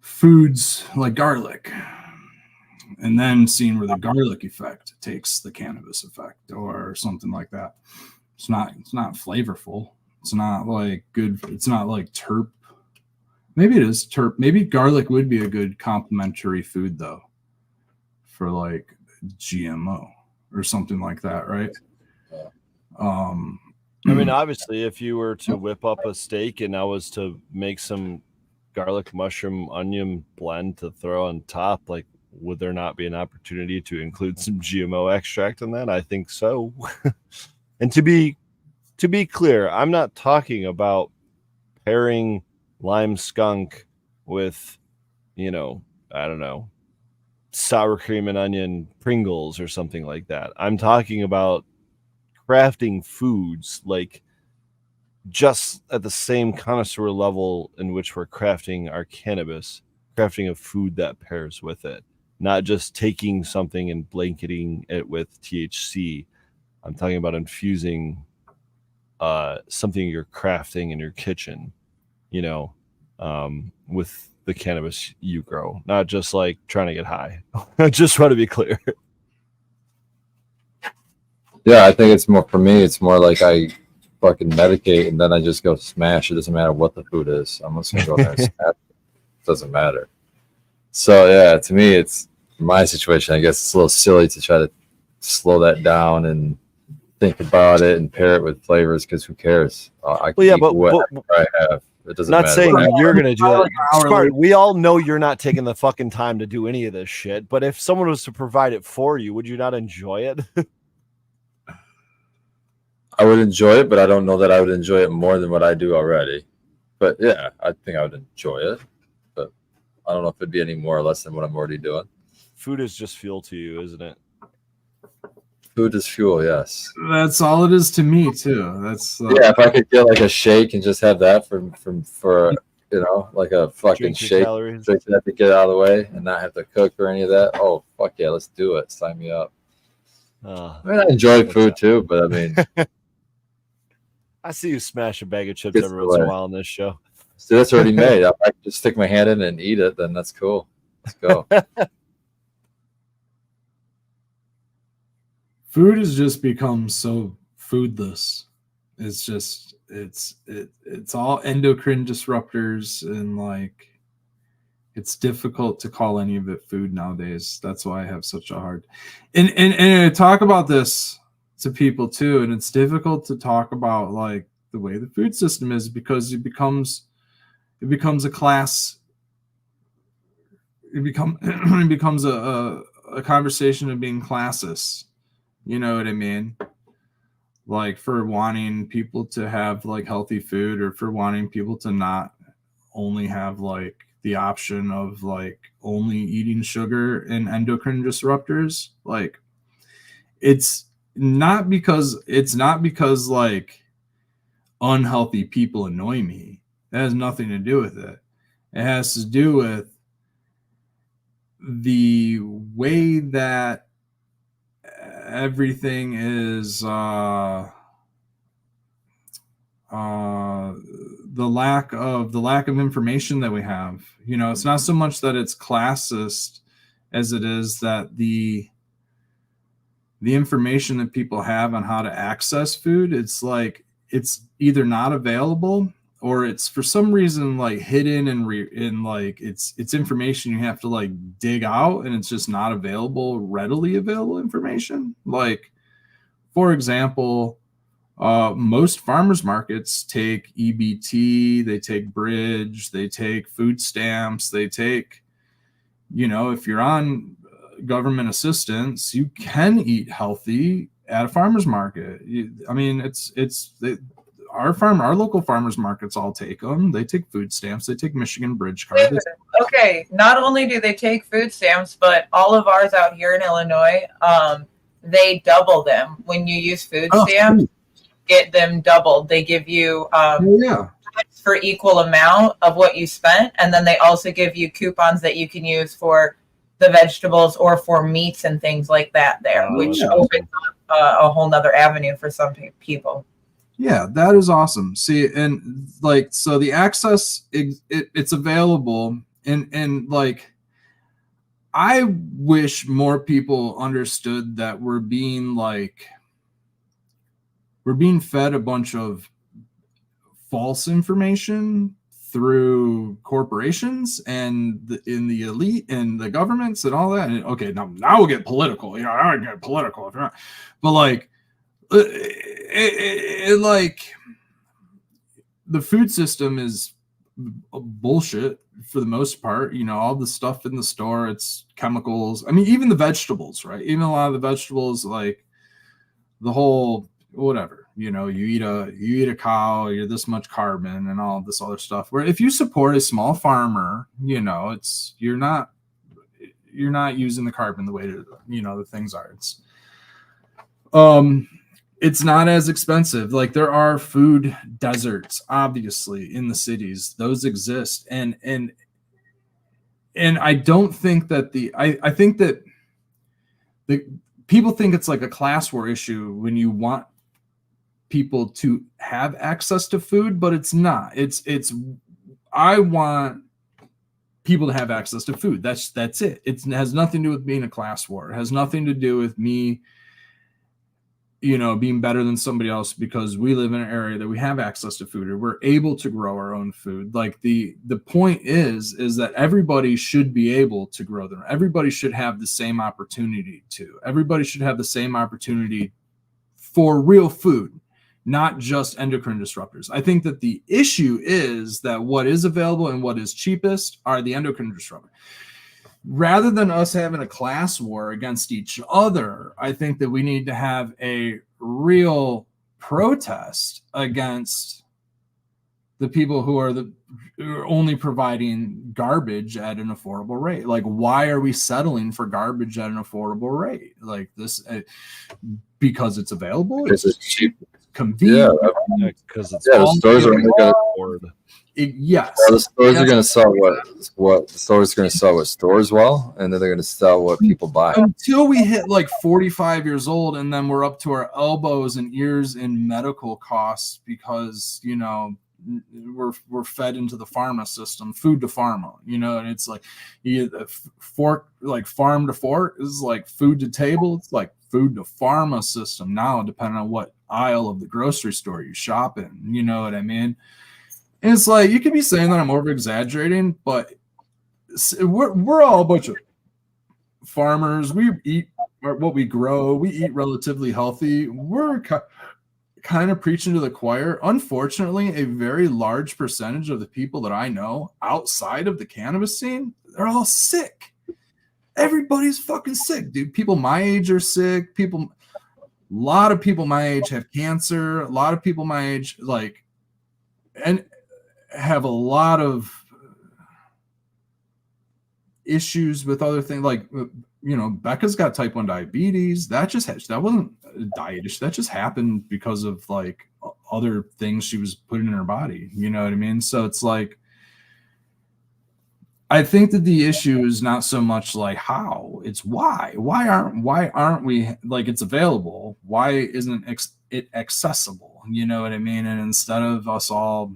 foods like garlic, and then seeing where the garlic effect takes the cannabis effect or something like that. It's not flavorful. It's not like good. It's not like terp. Maybe it is terp. Maybe garlic would be a good complementary food though, for like GMO or something like that, right? I mean, obviously, if you were to whip up a steak and I was to make some garlic, mushroom, onion blend to throw on top, like, would there not be an opportunity to include some GMO extract in that? I think so. And to be clear, I'm not talking about pairing lime skunk with, you know, I don't know, sour cream and onion Pringles or something like that. I'm talking about crafting foods like just at the same connoisseur level in which we're crafting our cannabis, crafting a food that pairs with it, not just taking something and blanketing it with THC. I'm talking about infusing something you're crafting in your kitchen, you know, with the cannabis you grow, not just like trying to get high. I just want to be clear. Yeah, I think it's more for me. It's more like I fucking medicate and then I just go smash. It doesn't matter what the food is. I'm just gonna go there and smash. It doesn't matter. So yeah, to me, it's my situation. I guess it's a little silly to try to slow that down and think about it and pair it with flavors because who cares? I can eat whatever I have. It doesn't not matter. saying you're going to do that. Hourly. Smart. We all know you're not taking the fucking time to do any of this shit. But if someone was to provide it for you, would you not enjoy it? I would enjoy it, but I don't know that I would enjoy it more than what I do already. But yeah, I think I would enjoy it. But I don't know if it'd be any more or less than what I'm already doing. Food is just fuel to you, isn't it? Food is fuel, yes. That's all it is to me too. That's yeah. If I could get like a shake and just have that for you know, like a fucking shake, drink that to get out of the way and not have to cook or any of that. Oh fuck yeah, let's do it. Sign me up. I mean, I enjoy food too, but I mean, I see you smash a bag of chips every once in a while on this show. So that's already made. If I can just stick my hand in and eat it, then that's cool. Let's go. Food has just become so foodless. It's just it's all endocrine disruptors, and like it's difficult to call any of it food nowadays. That's why I have such a hard and I talk about this to people too, and it's difficult to talk about like the way the food system is because it becomes a class. It becomes a conversation of being classist. You know what I mean? Like for wanting people to have like healthy food, or for wanting people to not only have like the option of like only eating sugar and endocrine disruptors. Like it's not because like unhealthy people annoy me. That has nothing to do with it. It has to do with the way that everything is the lack of information that we have. You know, it's not so much that it's classist as it is that the information that people have on how to access food, it's like it's either not available or it's for some reason like hidden and like it's information you have to like dig out, and it's just not readily available information. Like, for example, most farmers markets take EBT, they take bridge, they take food stamps, they take, you know, if you're on government assistance, you can eat healthy at a farmer's market. I mean, our local farmers markets all take them. They take food stamps. They take Michigan Bridge card. Okay, not only do they take food stamps, but all of ours out here in Illinois, they double them. When you use food stamps, get them doubled. They give you for equal amount of what you spent, and then they also give you coupons that you can use for the vegetables or for meats and things like that there, which opens up a whole nother avenue for some people. Yeah, that is awesome. See, and like, so the access, it's available, and like, I wish more people understood that we're being fed a bunch of false information through corporations and in the elite and the governments and all that. And okay, now we'll get political. You know, I get political if you're not, but like, like the food system is bullshit for the most part. You know, all the stuff in the store, it's chemicals. I mean, even the vegetables, right? Even a lot of the vegetables, like the whole whatever. You know, you eat a cow, you're this much carbon and all this other stuff. Where if you support a small farmer, you know, you're not using the carbon the way that, you know, the things are. It's not as expensive. Like, there are food deserts, obviously, in the cities. Those exist, and I don't think that I think that the people think it's like a class war issue when you want people to have access to food, but it's not. It's I want people to have access to food. That's it. It has nothing to do with being a class war. It has nothing to do with me, you know, being better than somebody else because we live in an area that we have access to food or we're able to grow our own food. Like the point is that everybody should be able to grow them. Everybody should have the same opportunity to. Everybody should have the same opportunity for real food, not just endocrine disruptors. I think that the issue is that what is available and what is cheapest are the endocrine disruptors. Rather than us having a class war against each other, I think that we need to have a real protest against the people who are only providing garbage at an affordable rate. Like, why are we settling for garbage at an affordable rate? Like this, because it's available. Because it's cheap. Convenient. Because it's the stores are only going to. Yes. Well, the stores are going to sell what the stores are going to sell what stores well, and then they're going to sell what people buy. Until we hit like 45 years old, and then we're up to our elbows and ears in medical costs because, you know, we're fed into the pharma system, food to pharma, you know, and it's like fork, like farm to fork is like food to table. It's like food to pharma system now, depending on what aisle of the grocery store you shop in, you know what I mean? And it's like, you could be saying that I'm over exaggerating, but we're all a bunch of farmers. We eat what we grow. We eat relatively healthy. We're kind of preaching to the choir. Unfortunately, a very large percentage of the people that I know outside of the cannabis scene, they're all sick. Everybody's fucking sick, dude. People my age are sick. A lot of people my age have cancer. A lot of people my age, like, and have a lot of issues with other things. Like, you know, Becca's got type 1 diabetes. That wasn't a diet issue. That just happened because of like other things she was putting in her body. You know what I mean? So it's like, I think that the issue is not so much like how, it's why. Why aren't we, like, it's available? Why isn't it accessible? You know what I mean? And instead of us all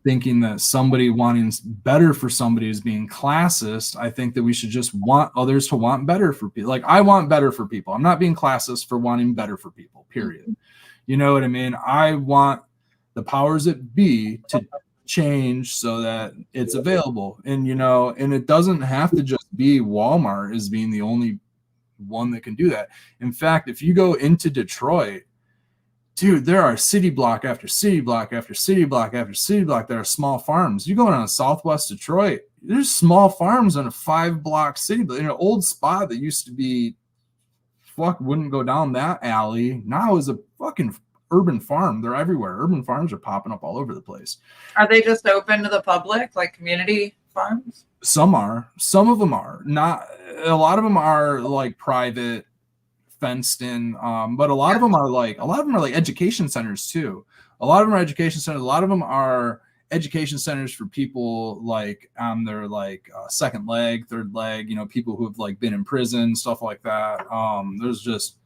thinking that somebody wanting better for somebody is being classist. I think that we should just want others to want better for people. Like I want better for people. I'm not being classist for wanting better for people, period. You know what I mean? I want the powers that be to change so that it's available. And, you know, and it doesn't have to just be Walmart as being the only one that can do that. In fact, if you go into Detroit, dude, there are city block after city block after city block after city block that are small farms. You go on Southwest Detroit, there's small farms on a 5-block city, in an old spot that used to be wouldn't go down that alley. Now is a fucking urban farm. They're everywhere. Urban farms are popping up all over the place. Are they just open to the public, like community farms? Some are. Some of them are. Not a lot of them are like private, fenced in, but a lot of them are like education centers too. A lot of them are education centers. A lot of them are education centers for people like on their like second leg, third leg, you know, people who have like been in prison, stuff like that. There's just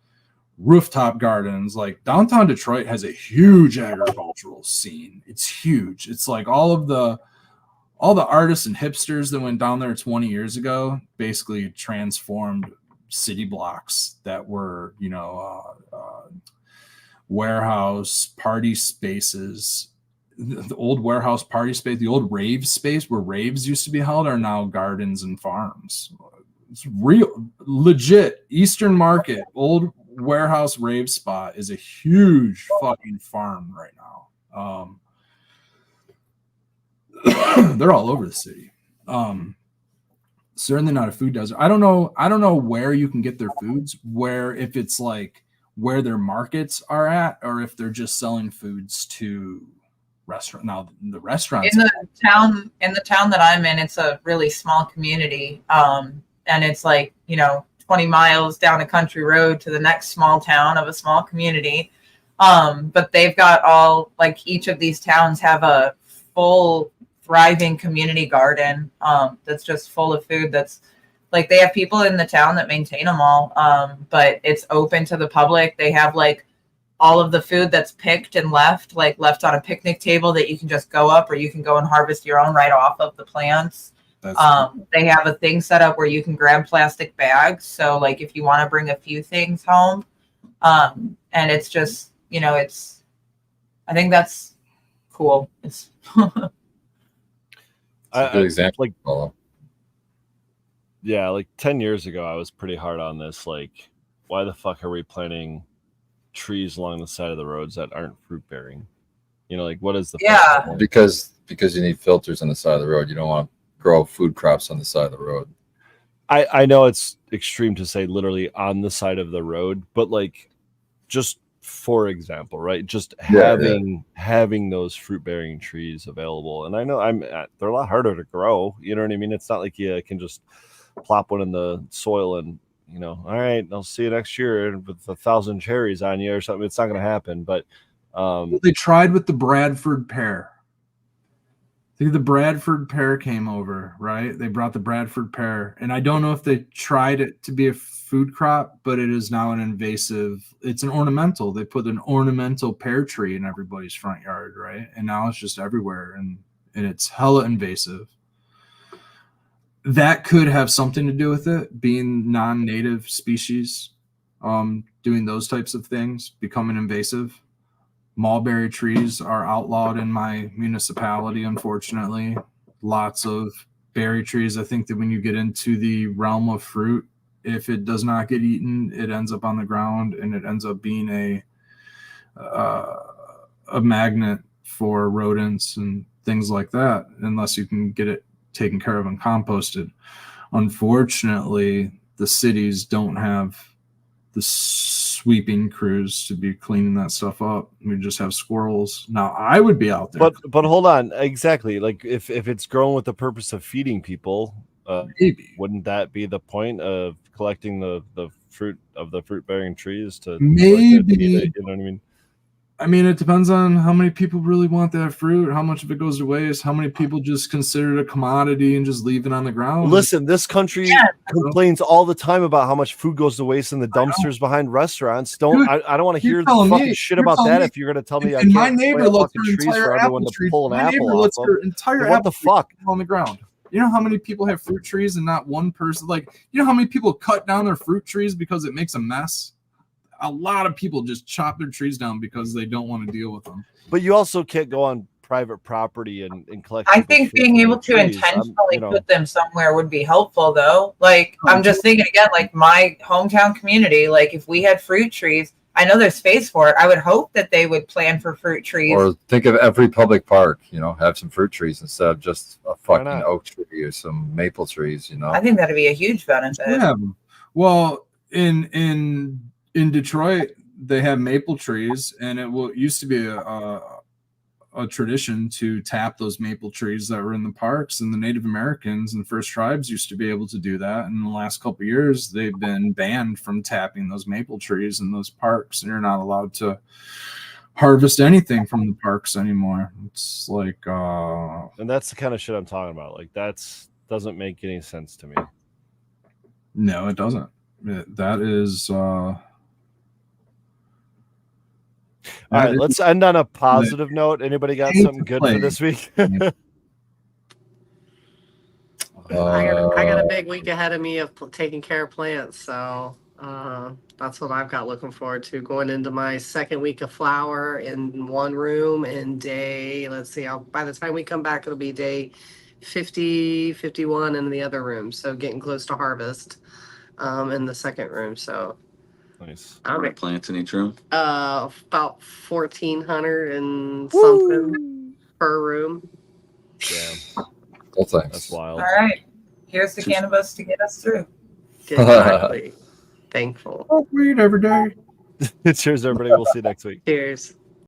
rooftop gardens. Like downtown Detroit has a huge agricultural scene. It's huge. It's like all the artists and hipsters that went down there 20 years ago basically transformed city blocks that were, you know, warehouse party spaces. The old warehouse party space, the old rave space where raves used to be held, are now gardens and farms. It's real, legit Eastern Market, old warehouse rave spot is a huge fucking farm right now. They're all over the city. Certainly not a food desert. I don't know where you can get their foods, where if it's like where their markets are at, or if they're just selling foods to restaurant. Now the restaurants in the town that I'm in, it's a really small community. And it's like, you know, 20 miles down a country road to the next small town of a small community. But they've got all, like, each of these towns have a full thriving community garden that's just full of food. That's like, they have people in the town that maintain them all, but it's open to the public. They have like all of the food that's picked and left on a picnic table that you can just go up, or you can go and harvest your own right off of the plants. They have a thing set up where you can grab plastic bags, so like if you want to bring a few things home, and it's just, you know, I think that's cool. It's a good example. Like, yeah, like 10 years ago, I was pretty hard on this. Like, why the fuck are we planting trees along the side of the roads that aren't fruit bearing? You know, like, what is the Yeah. Because you need filters on the side of the road. You don't want to grow food crops on the side of the road. I know it's extreme to say literally on the side of the road, but like, just for example, right? Just having those fruit bearing trees available. And I know they're a lot harder to grow. You know what I mean? It's not like you can just plop one in the soil and, you know, all right, I'll see you next year with 1,000 cherries on you or something. It's not going to happen. But they tried with the Bradford pear. I think the Bradford pear came over, right? They brought the Bradford pear, and I don't know if they tried it to be a food crop, but it is now an invasive. It's an ornamental. They put an ornamental pear tree in everybody's front yard, right? And now it's just everywhere, and it's hella invasive. That could have something to do with it being non-native species, doing those types of things, becoming invasive. Mulberry trees are outlawed in my municipality, unfortunately. Lots of berry trees. I think that when you get into the realm of fruit, if it does not get eaten, it ends up on the ground, and it ends up being a magnet for rodents and things like that, unless you can get it taken care of and composted. Unfortunately, the cities don't have the sweeping crews to be cleaning that stuff up. We just have squirrels. Now I would be out there. But hold on, exactly. Like if it's grown with the purpose of feeding people, maybe wouldn't that be the point of collecting the fruit of the fruit bearing trees to maybe eat it, you know what I mean? I mean, it depends on how many people really want that fruit, how much of it goes to waste, how many people just consider it a commodity and just leave it on the ground. Listen, this country complains all the time about how much food goes to waste in the dumpsters behind restaurants. Dude, I don't want to you're hear the telling fucking me- shit you're about telling that me- if you're going to tell me I And my can't neighbor plant lets fucking her trees entire for everyone apple to tree. pull an My neighbor apple lets off her of. entire Like, what apple the fuck? tree on the ground. You know how many people have fruit trees and not one person? Like, you know how many people cut down their fruit trees because it makes a mess? A lot of people just chop their trees down because they don't want to deal with them. But you also can't go on private property and collect. I people's think fruit being from able their to trees. intentionally put them somewhere would be helpful, though. Like, I'm just thinking again, like my hometown community, like if we had fruit trees, I know there's space for it. I would hope that they would plan for fruit trees. Or think of every public park, have some fruit trees instead of just a Why fucking not? oak tree or some maple trees, I think that'd be a huge benefit. Yeah. Well, in Detroit, they have maple trees, and it used to be a tradition to tap those maple trees that were in the parks, and the Native Americans and First Tribes used to be able to do that. And in the last couple of years, they've been banned from tapping those maple trees in those parks, and you're not allowed to harvest anything from the parks anymore. It's like And that's the kind of shit I'm talking about. Like doesn't make any sense to me. no, it doesn't. That is All right, let's end on a positive note. Anybody got something good for this week? I got a big week ahead of me of taking care of plants, so that's what I've got looking forward to. Going into my second week of flower in one room, and let's see, by the time we come back, it'll be day 50, 51 in the other room. So getting close to harvest in the second room. So Nice. How many plants in each room? about 1,400 and something per room. Damn, Well, thanks. that's wild. All right. Here's the cannabis to get us through. Exactly. Thankful. smoke weed every day. Cheers, everybody. We'll see you next week. Cheers.